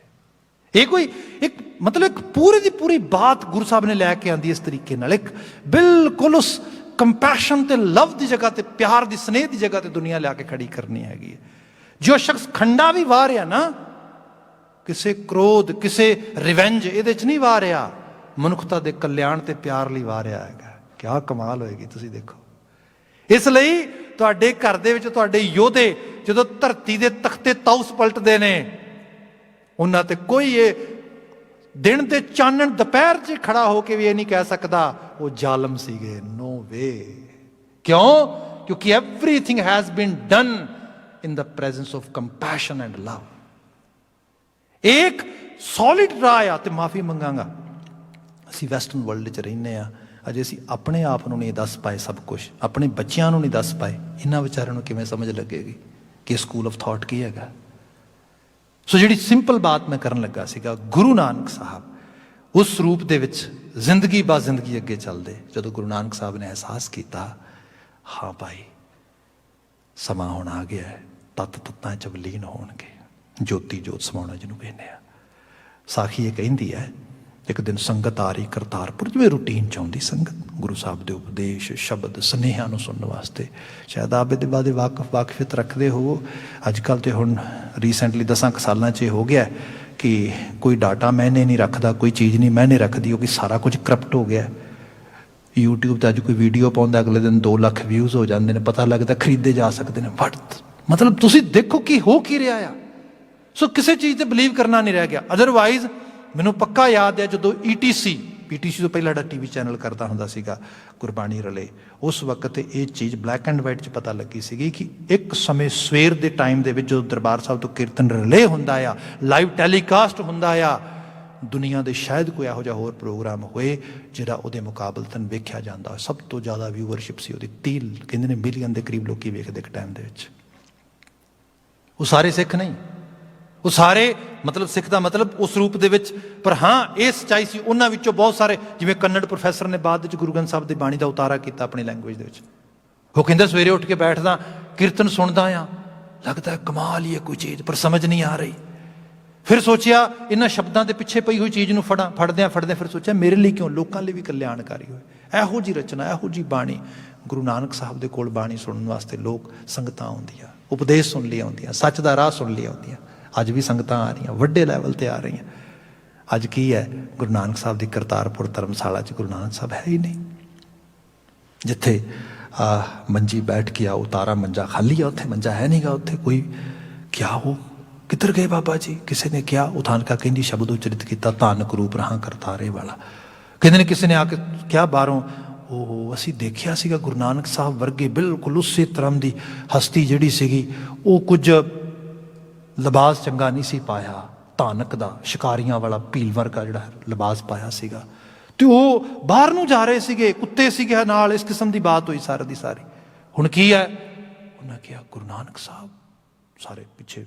ਇਹ ਕੋਈ ਇੱਕ ਮਤਲਬ ਇੱਕ ਪੂਰੀ ਦੀ ਪੂਰੀ ਬਾਤ ਗੁਰੂ ਸਾਹਿਬ ਨੇ ਲੈ ਕੇ ਆਂਦੀ ਇਸ ਤਰੀਕੇ ਨਾਲ, ਇੱਕ ਬਿਲਕੁਲ ਉਸ ਕੰਪੈਸ਼ਨ ਤੇ ਲਵ ਦੀ ਜਗ੍ਹਾ ਤੇ, ਪਿਆਰ ਦੀ ਸਨੇਹ ਦੀ ਜਗ੍ਹਾ ਤੇ ਦੁਨੀਆ ਲਿਆ ਕੇ ਖੜੀ ਕਰਨੀ ਹੈਗੀ ਹੈ। ਜੋ ਸ਼ਖਸ ਖੰਡਾ ਵੀ ਵਾਹ ਰਿਹਾ ਨਾ, ਕਿਸੇ ਕ੍ਰੋਧ, ਕਿਸੇ ਰਿਵੈਂਜ ਇਹਦੇ 'ਚ ਨਹੀਂ ਵਾਹ ਰਿਹਾ, ਮਨੁੱਖਤਾ ਦੇ ਕਲਿਆਣ ਤੇ ਪਿਆਰ ਲਈ ਵਾਹ ਰਿਹਾ ਹੈਗਾ। ਕਿਆ ਕਮਾਲ ਹੋਏਗੀ, ਤੁਸੀਂ ਦੇਖੋ। ਇਸ ਲਈ ਤੁਹਾਡੇ ਘਰ ਦੇ ਵਿੱਚ ਤੁਹਾਡੇ ਯੋਧੇ ਜਦੋਂ ਧਰਤੀ ਦੇ ਤਖਤੇ ਤਾਊਸ ਪਲਟਦੇ ਨੇ, ਉਹਨਾਂ ਤੇ ਕੋਈ ਇਹ ਦਿਨ ਦੇ ਚਾਨਣ ਦੁਪਹਿਰ 'ਚ ਖੜਾ ਹੋ ਕੇ ਵੀ ਇਹ ਨਹੀਂ ਕਹਿ ਸਕਦਾ ਉਹ ਜ਼ਾਲਮ ਸੀਗੇ। ਨੋ ਵੇ। ਕਿਉਂ? ਕਿਉਂਕਿ everything has been done in the presence of compassion and love। एक solid ਰਾਹ ਆ। ਤੇ ਮਾਫੀ ਮੰਗਾਂਗਾ, ਅਸੀਂ ਵੈਸਟਰਨ ਵਰਲਡ 'ਚ ਰਹਿੰਦੇ ਆ, ਅਜੇ ਅਸੀਂ ਆਪਣੇ ਆਪ ਨੂੰ ਨਹੀਂ ਦੱਸ ਪਾਏ ਸਭ ਕੁਝ, ਆਪਣੇ ਬੱਚਿਆਂ ਨੂੰ ਨਹੀਂ ਦੱਸ ਪਾਏ, ਇਹਨਾਂ ਵਿਚਾਰਿਆਂ ਨੂੰ ਕਿਵੇਂ ਸਮਝ ਲੱਗੇਗੀ ਕਿ ਸਕੂਲ ਆਫ ਥਾਟ ਕੀ ਹੈਗਾ। ਸੋ ਜਿਹੜੀ ਸਿੰਪਲ ਬਾਤ ਮੈਂ ਕਰਨ ਲੱਗਾ ਸੀਗਾ, ਗੁਰੂ ਨਾਨਕ ਸਾਹਿਬ ਉਸ ਰੂਪ ਦੇ ਵਿੱਚ ਜ਼ਿੰਦਗੀ ਬਾ ਜ਼ਿੰਦਗੀ ਅੱਗੇ ਚੱਲਦੇ। ਜਦੋਂ ਗੁਰੂ ਨਾਨਕ ਸਾਹਿਬ ਨੇ ਅਹਿਸਾਸ ਕੀਤਾ, ਹਾਂ ਭਾਈ ਸਮਾਂ ਹੁਣ ਆ ਗਿਆ ਹੈ, ਤੱਤ ਤੱਤਾਂ 'ਚ ਵਿਲੀਨ ਹੋਣਗੇ, ਜੋਤੀ ਜੋਤ ਸਮਾਉਣਾ ਜਿਹਨੂੰ ਕਹਿੰਦੇ ਆ। ਸਾਖੀ ਇਹ ਕਹਿੰਦੀ ਹੈ, ਇੱਕ ਦਿਨ ਸੰਗਤ ਆ ਰਹੀ ਕਰਤਾਰਪੁਰ, ਜਿਵੇਂ ਰੂਟੀਨ 'ਚ ਆਉਂਦੀ ਸੰਗਤ, ਗੁਰੂ ਸਾਹਿਬ ਦੇ ਉਪਦੇਸ਼ ਸ਼ਬਦ ਸੁਨੇਹਿਆਂ ਨੂੰ ਸੁਣਨ ਵਾਸਤੇ। ਸ਼ਾਇਦ ਆਪ ਇਹਦੇ ਬਾਰੇ ਵਾਕਫੀਅਤ ਰੱਖਦੇ ਹੋ। ਅੱਜ ਕੱਲ੍ਹ ਤੇ ਹੁਣ ਰੀਸੈਂਟਲੀ 10 ਸਾਲਾਂ 'ਚ ਇਹ ਹੋ ਗਿਆ ਕਿ ਕੋਈ ਡਾਟਾ ਮੈਨੇ ਨਹੀਂ ਰੱਖਦਾ, ਕੋਈ ਚੀਜ਼ ਨਹੀਂ ਮੈਨੇ ਰੱਖਦੀ, ਕਿਉਂਕਿ ਸਾਰਾ ਕੁਝ ਕਰਪਟ ਹੋ ਗਿਆ। YouTube 'ਤੇ ਅੱਜ ਕੋਈ ਵੀਡੀਓ ਪਾਉਂਦਾ, ਅਗਲੇ ਦਿਨ 2 ਲੱਖ ਵਿਊਜ਼ ਹੋ ਜਾਂਦੇ ਨੇ, ਪਤਾ ਲੱਗਦਾ ਖਰੀਦੇ ਜਾ ਸਕਦੇ ਨੇ। ਮਤਲਬ ਤੁਸੀਂ ਦੇਖੋ ਕਿ ਹੋ ਕੀ ਰਿਹਾ ਆ। ਸੋ ਕਿਸੇ ਚੀਜ਼ ਤੇ ਬਿਲੀਵ ਕਰਨਾ ਨਹੀਂ ਰਹਿ ਗਿਆ। ਅਦਰਵਾਈਜ਼ ਮੈਨੂੰ ਪੱਕਾ ਯਾਦ ਹੈ ਜਦੋਂ ਪੀਟੀਸੀ ਤੋਂ ਪਹਿਲਾਂ ਜਿਹੜਾ TV ਚੈਨਲ ਕਰਦਾ ਹੁੰਦਾ ਸੀਗਾ ਗੁਰਬਾਣੀ ਰਲੇ, ਉਸ ਵਕਤ ਇਹ ਚੀਜ਼ ਬਲੈਕ ਐਂਡ ਵਾਈਟ 'ਚ ਪਤਾ ਲੱਗੀ ਸੀਗੀ ਕਿ ਇੱਕ ਸਮੇਂ ਸਵੇਰ ਦੇ ਟਾਈਮ ਦੇ ਵਿੱਚ ਜਦੋਂ ਦਰਬਾਰ ਸਾਹਿਬ ਤੋਂ ਕੀਰਤਨ ਰਿਲੇ ਹੁੰਦਾ ਆ, ਲਾਈਵ ਟੈਲੀਕਾਸਟ ਹੁੰਦਾ ਆ, ਦੁਨੀਆ ਦੇ ਸ਼ਾਇਦ ਕੋਈ ਇਹੋ ਜਿਹਾ ਹੋਰ ਪ੍ਰੋਗਰਾਮ ਹੋਏ ਜਿਹੜਾ ਉਹਦੇ ਮੁਕਾਬਲਤਨ ਵੇਖਿਆ ਜਾਂਦਾ। ਸਭ ਤੋਂ ਜ਼ਿਆਦਾ ਵਿਊਵਰਸ਼ਿਪ ਸੀ ਉਹਦੀ, 30 ਕਹਿੰਦੇ ਨੇ ਮਿਲੀਅਨ ਦੇ ਕਰੀਬ ਲੋਕੀ ਵੇਖਦੇ ਇੱਕ ਟਾਈਮ ਦੇ ਵਿੱਚ। ਉਹ ਸਾਰੇ ਸਿੱਖ ਨਹੀਂ, ਉਹ ਸਾਰੇ ਮਤਲਬ ਸਿੱਖ ਦਾ ਮਤਲਬ ਉਸ ਰੂਪ ਦੇ ਵਿੱਚ, ਪਰ ਹਾਂ ਇਹ ਸੱਚਾਈ ਸੀ ਉਹਨਾਂ ਵਿੱਚੋਂ ਬਹੁਤ ਸਾਰੇ, ਜਿਵੇਂ ਕੰਨੜ ਪ੍ਰੋਫੈਸਰ ਨੇ ਬਾਅਦ ਵਿੱਚ ਗੁਰੂ ਗ੍ਰੰਥ ਸਾਹਿਬ ਦੀ ਬਾਣੀ ਦਾ ਉਤਾਰਾ ਕੀਤਾ ਆਪਣੀ ਲੈਂਗੁਏਜ ਦੇ ਵਿੱਚ। ਉਹ ਕਹਿੰਦਾ ਸਵੇਰੇ ਉੱਠ ਕੇ ਬੈਠਦਾ, ਕੀਰਤਨ ਸੁਣਦਾ ਆ, ਲੱਗਦਾ ਕਮਾਲ ਹੀ ਹੈ ਕੋਈ ਚੀਜ਼, ਪਰ ਸਮਝ ਨਹੀਂ ਆ ਰਹੀ। ਫਿਰ ਸੋਚਿਆ ਇਹਨਾਂ ਸ਼ਬਦਾਂ ਦੇ ਪਿੱਛੇ ਪਈ ਹੋਈ ਚੀਜ਼ ਨੂੰ ਫੜਦਿਆਂ ਫਿਰ ਸੋਚਿਆ ਮੇਰੇ ਲਈ ਕਿਉਂ, ਲੋਕਾਂ ਲਈ ਵੀ ਕਲਿਆਣਕਾਰੀ ਹੋਏ। ਇਹੋ ਜਿਹੀ ਰਚਨਾ, ਇਹੋ ਜਿਹੀ ਬਾਣੀ। ਗੁਰੂ ਨਾਨਕ ਸਾਹਿਬ ਦੇ ਕੋਲ ਬਾਣੀ ਸੁਣਨ ਵਾਸਤੇ ਲੋਕ ਸੰਗਤਾਂ ਆਉਂਦੀਆਂ, ਉਪਦੇਸ਼ ਸੁਣ ਲਈ ਆਉਂਦੀਆਂ, ਸੱਚ ਦਾ ਰਾਹ ਸੁਣ ਲਈ ਆਉਂਦੀਆਂ। ਅੱਜ ਵੀ ਸੰਗਤਾਂ ਆ ਰਹੀਆਂ, ਵੱਡੇ ਲੈਵਲ 'ਤੇ ਆ ਰਹੀਆਂ। ਅੱਜ ਕੀ ਹੈ, ਗੁਰੂ ਨਾਨਕ ਸਾਹਿਬ ਦੀ ਕਰਤਾਰਪੁਰ ਧਰਮਸ਼ਾਲਾ 'ਚ ਗੁਰੂ ਨਾਨਕ ਸਾਹਿਬ ਹੈ ਹੀ ਨਹੀਂ। ਜਿੱਥੇ ਮੰਜੀ ਬੈਠ ਕੇ ਆਓ, ਤਾਰਾ ਮੰਜਾ ਖਾਲੀ ਆ, ਉੱਥੇ ਮੰਜਾ ਹੈ ਨਹੀਂਗਾ, ਉੱਥੇ ਕੋਈ। ਕਿਆ ਹੋ, ਕਿੱਧਰ ਗਏ ਬਾਬਾ ਜੀ? ਕਿਸੇ ਨੇ ਕਿਹਾ, ਉਹ ਥਾਨਕਾ ਕਹਿੰਦੀ ਸ਼ਬਦ ਉਚਰਿਤ ਕੀਤਾ, ਧਾਨਕ ਰੂਪ ਰਹਾ ਕਰਤਾਰੇ ਵਾਲਾ। ਕਹਿੰਦੇ ਨੇ ਕਿਸੇ ਨੇ ਆ ਕੇ ਕਿਹਾ ਬਾਹਰੋਂ, ਉਹ ਅਸੀਂ ਦੇਖਿਆ ਸੀਗਾ ਗੁਰੂ ਨਾਨਕ ਸਾਹਿਬ ਵਰਗੇ ਬਿਲਕੁਲ ਉਸੇ ਤਰ੍ਹਾਂ ਦੀ ਹਸਤੀ ਜਿਹੜੀ ਸੀਗੀ, ਉਹ ਕੁਝ ਲਿਬਾਸ ਚੰਗਾ ਨਹੀਂ ਸੀ ਪਾਇਆ, ਧਾਨਕ ਦਾ ਸ਼ਿਕਾਰੀਆਂ ਵਾਲਾ ਭੀਲ ਵਰਗਾ ਜਿਹੜਾ ਲਿਬਾਸ ਪਾਇਆ ਸੀਗਾ, ਤੇ ਉਹ ਬਾਹਰ ਨੂੰ ਜਾ ਰਹੇ ਸੀਗੇ, ਕੁੱਤੇ ਸੀਗੇ ਨਾਲ। ਇਸ ਕਿਸਮ ਦੀ ਬਾਤ ਹੋਈ ਸਾਰੀ ਦੀ ਸਾਰੀ। ਹੁਣ ਕੀ ਹੈ, ਉਹਨਾਂ ਕਿਹਾ ਗੁਰੂ ਨਾਨਕ ਸਾਹਿਬ। ਸਾਰੇ ਪਿੱਛੇ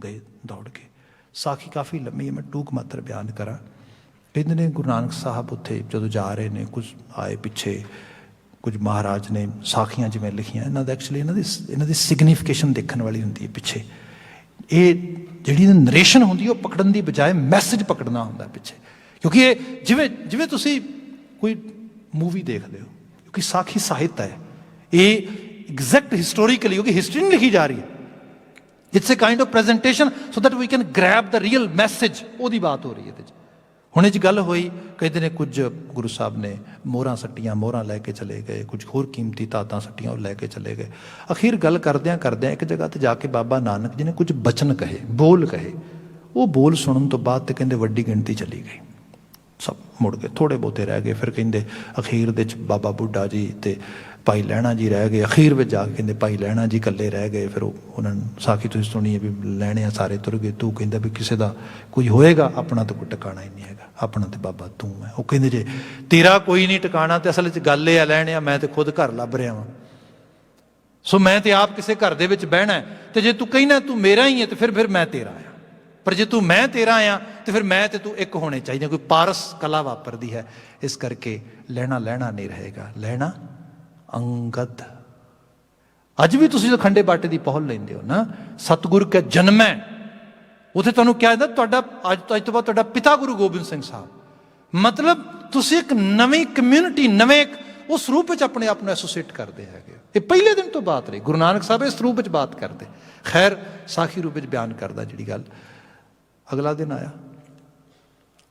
ਗਏ ਦੌੜ ਕੇ। ਸਾਖੀ ਕਾਫੀ ਲੰਮੀ ਹੈ, ਮੈਂ ਟੂਕ ਮਾਤਰ ਬਿਆਨ ਕਰਾਂ। ਕਹਿੰਦੇ ਨੇ ਗੁਰੂ ਨਾਨਕ ਸਾਹਿਬ ਉੱਥੇ ਜਦੋਂ ਜਾ ਰਹੇ ਨੇ, ਕੁਝ ਆਏ ਪਿੱਛੇ, ਕੁਝ ਮਹਾਰਾਜ ਨੇ ਸਾਖੀਆਂ ਜਿਵੇਂ ਲਿਖੀਆਂ, ਇਹਨਾਂ ਦਾ ਐਕਚੁਅਲੀ ਇਹਨਾਂ ਦੀ ਸਿਗਨੀਫਿਕੇਸ਼ਨ ਦੇਖਣ ਵਾਲੀ ਹੁੰਦੀ ਹੈ ਪਿੱਛੇ। ਇਹ ਜਿਹੜੀ ਨਰੇਸ਼ਨ ਹੁੰਦੀ ਉਹ ਪਕੜਨ ਦੀ ਬਜਾਏ ਮੈਸੇਜ ਪਕੜਨਾ ਹੁੰਦਾ ਪਿੱਛੇ। ਕਿਉਂਕਿ ਇਹ ਜਿਵੇਂ ਤੁਸੀਂ ਕੋਈ ਮੂਵੀ ਦੇਖਦੇ ਹੋ, ਕਿਉਂਕਿ ਸਾਖੀ ਸਾਹਿਤ ਹੈ, ਇਹ ਐਗਜ਼ੈਕਟ ਹਿਸਟੋਰੀਕਲੀ, ਕਿਉਂਕਿ ਹਿਸਟਰੀ ਨਹੀਂ ਲਿਖੀ ਜਾ ਰਹੀ ਹੈ, it's a kind of presentation so that we can grab the real message. ਉਹਦੀ ਬਾਤ ਹੋ ਰਹੀ ਹੈ ਇਹਦੇ 'ਚ। ਹੁਣ ਇਹ 'ਚ ਗੱਲ ਹੋਈ, ਕਹਿੰਦੇ ਨੇ ਕੁਝ ਗੁਰੂ ਸਾਹਿਬ ਨੇ ਮੋਹਰਾਂ ਸੱਟੀਆਂ, ਮੋਹਰਾਂ ਲੈ ਕੇ ਚਲੇ ਗਏ, ਕੁਝ ਹੋਰ ਕੀਮਤੀ ਧਾਤਾਂ ਸੱਟੀਆਂ, ਉਹ ਲੈ ਕੇ ਚਲੇ ਗਏ। ਅਖੀਰ ਗੱਲ ਕਰਦਿਆਂ ਇੱਕ ਜਗ੍ਹਾ 'ਤੇ ਜਾ ਕੇ ਬਾਬਾ ਨਾਨਕ ਜੀ ਨੇ ਕੁਝ ਬਚਨ ਕਹੇ, ਬੋਲ ਕਹੇ। ਉਹ ਬੋਲ ਸੁਣਨ ਤੋਂ ਬਾਅਦ ਤੇ ਕਹਿੰਦੇ ਵੱਡੀ ਗਿਣਤੀ ਚਲੀ ਗਈ, सब मुड़ गए, थोड़े बहुते रह गए। फिर कहिंदे अखीर दे बाबा बुढ़ा जी ते भाई लैणा जी रह गए। अखीर में जाके कहिंदे भाई लैणा जी कल्ले रह गए। फिर उन्होंने साखी तुसीं सुनी है भी लैणे सारे तुर गए। तू कहिंदा भी किसी का कोई होएगा, अपना तो कोई टिकाणा ही नहीं हैगा, अपना तो बाबा तू है। वो कहिंदे जे तेरा कोई नहीं टिकाणा तो असल गल ये लैणे मैं तो खुद घर लभ रहा वां, सो मैं तो आप किसी घर दे विच बहना है, तो जे तू कहना तू मेरा ही है तो फिर मैं तेरा आ, पर जे तू मैं तेरा आ तो फिर मैं तो तू एक होने चाहिए। कोई पारस कला वापरदी है, इस करके लैना लैना नहीं रहेगा, लैना अंगद। अज भी तुसीं खंडे बाटे की पहुल लेंदे हो ना, सतगुरु के जन्म है उत्थे तुहानूं क्या है तुहाडा अज तो बाद तुहाडा पिता गुरु गोबिंद सिंह साहब, मतलब तुसीं एक नवीं कम्यूनिटी नवे उस रूप में अपने आप को एसोसीएट करते हैं। ये पहले दिन तो बात रही, गुरु नानक साहब इस रूप में बात करते। खैर साखी रूप में बयान करता जी गल। अगला दिन आया,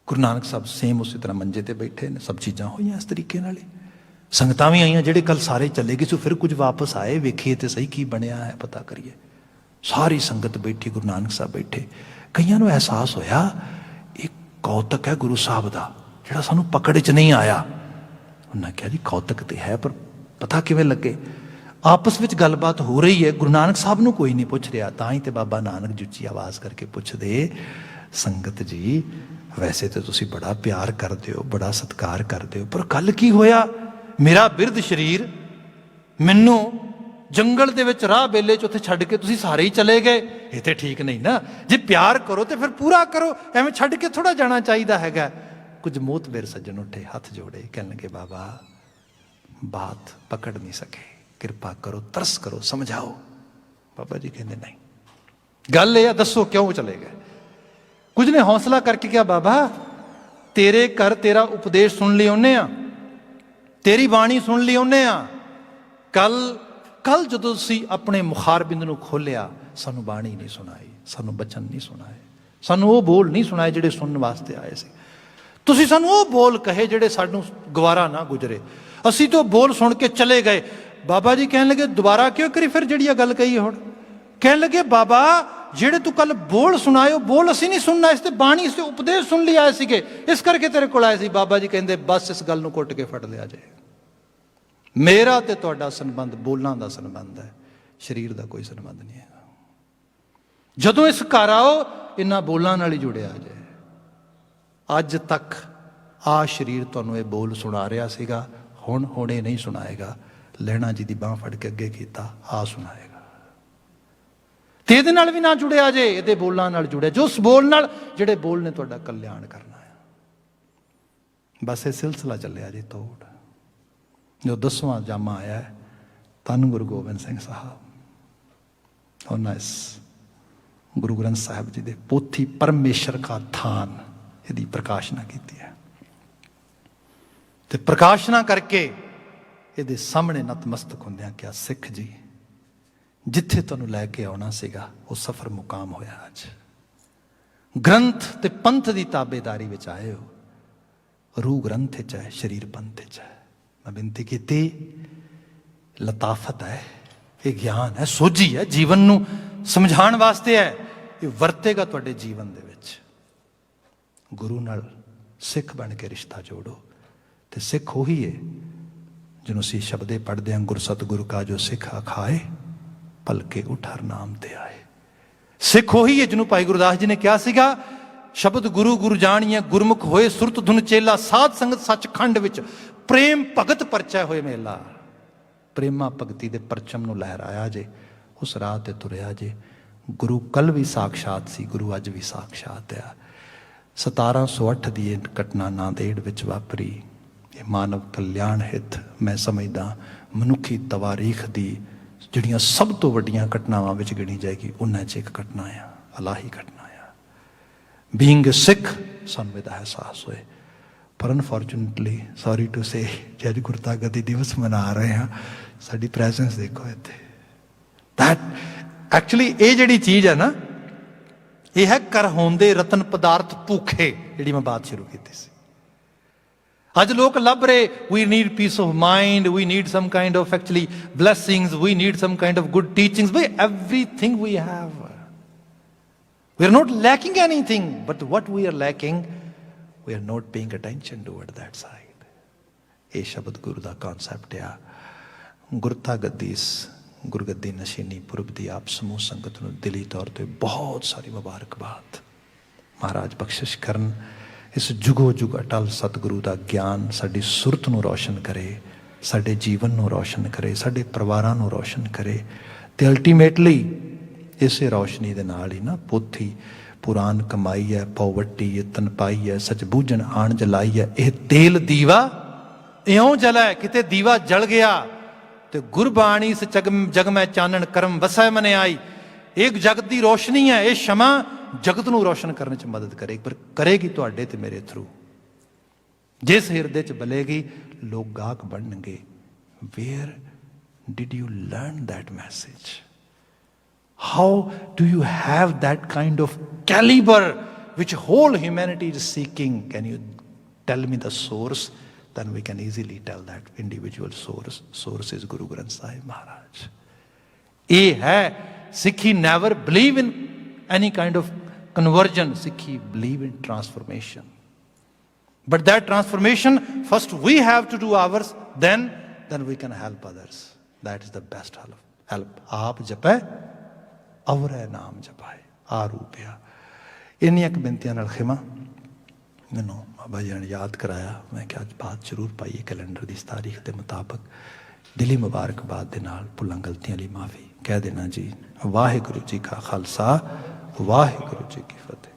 गुरु नानक साहब सेम उस तरह मंजे ते बैठे ने, सब चीज़ां हुई इस तरीके नाल ही। संगतां भी आईयां, जेडे कल सारे चले गए सो फिर कुछ वापस आए, वेखिए तो सही की बनया है, पता करिए। सारी संगत बैठी, गुरु नानक साहब बैठे। कईयां नूं एहसास होया एक कौतक है गुरु साहब का जिहड़ा सानूं पकड़ च नहीं आया। उन्हें कहा जी कौतक तो है पर पता किवें लगे। आपस में गलबात हो रही है, गुरु नानक साहब नूं कोई नहीं पुछ रहा, तां ही तो बाबा नानक जी उच्ची आवाज़ करके पुछदे, संगत जी वैसे तो तुसीं बड़ा प्यार करते हो, बड़ा सत्कार करते हो, पर कल की होया मेरा बिरध शरीर मैनू जंगल दे विच राह बेले च उत्थे छड्ड के तुसीं सारे ही चले गए। ये तो ठीक नहीं ना, जे प्यार करो तो फिर पूरा करो, एवें छड्ड के थोड़ा जाना चाहिए हैगा। कुछ मोहतबर सज्जन उठे, हाथ जोड़े, कहने लगे बाबा बात पकड़ नहीं सके, कृपा करो, तरस करो, समझाओ। बाबा जी कहते नहीं, गल ये दसो क्यों चले गए। कुछ ने हौसला करके क्या बाबा तेरे घर तेरा उपदेश सुन ली उन्हें आ, तेरी बाणी सुन ली उन्हें आ। कल जो तुसीं अपने मुखार बिंद नूं खोलिया, सानू बाणी नहीं सुनाई, सानू बचन नहीं सुनाए, सानू वो बोल नहीं सुनाए जिहड़े सुनने वास्ते आए सी। तुसीं सानू वो बोल कहे जिहड़े सानू गवारा ना गुजरे, असीं तो बोल सुन के चले गए। बाबा जी कहने लगे दोबारा क्यों करी फिर जिहड़ी गल कही हुण। कहने लगे बाबा जेड़े तू कल बोल सुनाए बोल असीं नहीं सुनना, इस ते बाणी इस ते उपदेश सुन ली आए सीगे, इस करके तेरे कोल आए सी। बाबा जी कहंदे बस इस गल नूं कुट के फड़ लिया जाए, मेरा ते तुहाडा संबंध बोलां दा संबंध है, शरीर दा कोई संबंध नहीं है। जदों इस घर आओ इन्हां बोलां नाल ही जुड़िया जाए। अज तक आ शरीर तुहानूं ये बोल सुना रहा सीगा, हुणे नहीं सुनाएगा। लैणा जी दी बांह फड़ के अगे कीता, आ सुनाएगा। ते इहदे नाल भी ना जुड़िया जे, इहदे बोलां नाल जुड़िया, जो उस बोल नाल जिहड़े बोल ने तुहाडा कल्याण करना है। बस ये सिलसिला चलिया जी तोड़। जो 10वां जामा आया है, धन गुरु गोबिंद सिंह साहब, उन्होंने इस गुरु ग्रंथ साहिब जी दे पोथी परमेश्वर का थान यदि प्रकाशना की है, तो प्रकाशना करके ये सामने नतमस्तक होंदियां क्या सिख जी जिथे तुहानूं लैके आउणा सीगा वो सफर मुकाम होया। अज ग्रंथ ते पंथ की ताबेदारी विच आए हो, रूह ग्रंथ च है, शरीर पंथ च है। मैं बिनती की लताफत है, ये ज्ञान है, सोझी है, जीवन नूं समझाण वास्ते है, ये वरतेगा तुहाडे जीवन दे विच। गुरु नाल सिख बन के रिश्ता जोड़ो, तो सिख वही है जिन्हों असीं शब्दे पढ़ते हैं, गुर सतगुरु का जो सिख अखाए पलके उठ हर नाम ते आए। सिख वही है जिन्हों भाई गुरदास जी ने कहा सीगा, शब्द गुरु गुरु जानिए गुरमुख होए सुरत धुन चेला, साध संगत सचखंड विच प्रेम भगत परचय होए मेला। प्रेमा भगती दे परचम नूं लहराया जे, उस राह ते तुरिया जे। गुरु कल भी साक्षात सी, गुरु अज भी साक्षात आ। 1708 की घटना नांदेड़ विच वापरी, ये मानव कल्याण हित मैं समझदा मनुखी तवारीख दी जिहड़ियां सब तो वड्डियां घटनावां विच गिणी जाएगी, उन्हां च एक घटना आ, अलाही घटना आ। बीइंग सिख सानूं इहदा एहसास होए। पर अनफॉर्चुनेटली सॉरी टू से जज गुरता गति दिवस मना रहे हैं, साडी प्रेजेंस देखो इत्थे। दैट एक्चुअली ये जिहड़ी चीज़ है ना, ये है कर होंदे रतन पदार्थ भूखे, जिहड़ी मैं बात शुरू की सी। अज लोग लभ रहे, we need peace of mind, we need some kind of actually blessings, we need some kind of good teachings. भाई everything we have, we are not lacking anything, but what we are lacking we are not paying attention toward that side. ਇਹ ਸ਼ਬਦ ਗੁਰੂ ਦਾ concept ਆ। ਗੁਰਤਾ ਗੱਦੀ ਇਸ ਗੁਰਗੱਦੀ ਨਸ਼ੀਨੀ ਪੁਰਬ ਦੀ ਆਪ ਸਮੂਹ ਸੰਗਤ ਨੂੰ ਦਿਲੀ ਤੌਰ ਤੇ ਬਹੁਤ ਸਾਰੀ ਮੁਬਾਰਕਬਾਦ। ਮਹਾਰਾਜ ਬਖਸ਼ਿਸ਼ ਕਰਨ, ਇਸ ਜੁਗੋ ਜੁਗ ਅਟਲ ਸਤਿਗੁਰੂ ਦਾ ਗਿਆਨ ਸਾਡੀ ਸੁਰਤ ਨੂੰ ਰੌਸ਼ਨ ਕਰੇ, ਸਾਡੇ ਜੀਵਨ ਨੂੰ ਰੌਸ਼ਨ ਕਰੇ, ਸਾਡੇ ਪਰਿਵਾਰਾਂ ਨੂੰ ਰੌਸ਼ਨ ਕਰੇ, ਅਤੇ ਅਲਟੀਮੇਟਲੀ ਇਸੇ ਰੌਸ਼ਨੀ ਦੇ ਨਾਲ ਹੀ ਨਾ ਪੋਥੀ ਪੁਰਾਨ ਕਮਾਈ ਹੈ, ਪਉ ਵੱਟੀ ਯਤਨ ਪਾਈ ਹੈ, ਸੱਚ ਬੂਝਣ ਆਣ ਜਲਾਈ ਹੈ, ਇਹ ਤੇਲ ਦੀਵਾ ਇਉਂ ਜਲੈ ਕਿਤੇ ਦੀਵਾ ਜਲ ਗਿਆ, ਤੇ ਗੁਰਬਾਣੀ ਇਸ ਜਗ ਮੈਂ ਚਾਨਣ ਕਰਮ ਵਸੈ ਮਨ ਆਈ। ਇਹ ਜਗਤ ਦੀ ਰੋਸ਼ਨੀ ਹੈ, ਇਹ ਸ਼ਮਾ ਜਗਤ ਨੂੰ ਰੋਸ਼ਨ ਕਰਨ 'ਚ ਮਦਦ ਕਰੇਗੀ, ਪਰ ਕਰੇਗੀ ਤੁਹਾਡੇ ਤੇ ਮੇਰੇ ਥਰੂ। ਜਿਸ ਹਿਰਦੇ 'ਚ ਬਲੇਗੀ ਲੋਕ ਗਾਹਕ ਬਣਨਗੇ। Where did you learn that message? How do you have that kind of calibre which whole humanity is seeking? Can you tell me the source? Then we can easily tell that individual source is Guru Granth Sahib Maharaj. ਇਹ ਹੈ ਸਿੱਖੀ। never believe in any kind of conversion. Sikhi believe in transformation. But that transformation, first we have to do ours, then we can help others. That is the best help. ਆਪ ਜਪੈ ਔਰੈ ਨਾਮ ਜਪਾਏ, ਆ ਰੂਪਿਆ। ਇੰਨੀਆਂ ਕੁ ਬੇਨਤੀਆਂ ਨਾਲ ਖਿਮਾ। ਮੈਨੂੰ ਬਾਬਾ ਜੀ ਨੇ ਯਾਦ ਕਰਾਇਆ, ਮੈਂ ਕਿਹਾ ਅੱਜ ਬਾਤ ਜ਼ਰੂਰ ਪਾਈਏ ਕੈਲੰਡਰ ਦੀ ਇਸ ਤਾਰੀਖ ਦੇ ਮੁਤਾਬਕ। ਦਿਲੀ ਮੁਬਾਰਕਬਾਦ ਦੇ ਨਾਲ ਭੁੱਲਾਂ ਗਲਤੀਆਂ ਲਈ ਮਾਫੀ ਕਹਿ ਦੇਣਾ ਜੀ। ਵਾਹਿਗੁਰੂ ਜੀ ਕਾ ਖਾਲਸਾ, ਵਾਹਿਗੁਰੂ ਜੀ ਕੀ ਫਤਿਹ।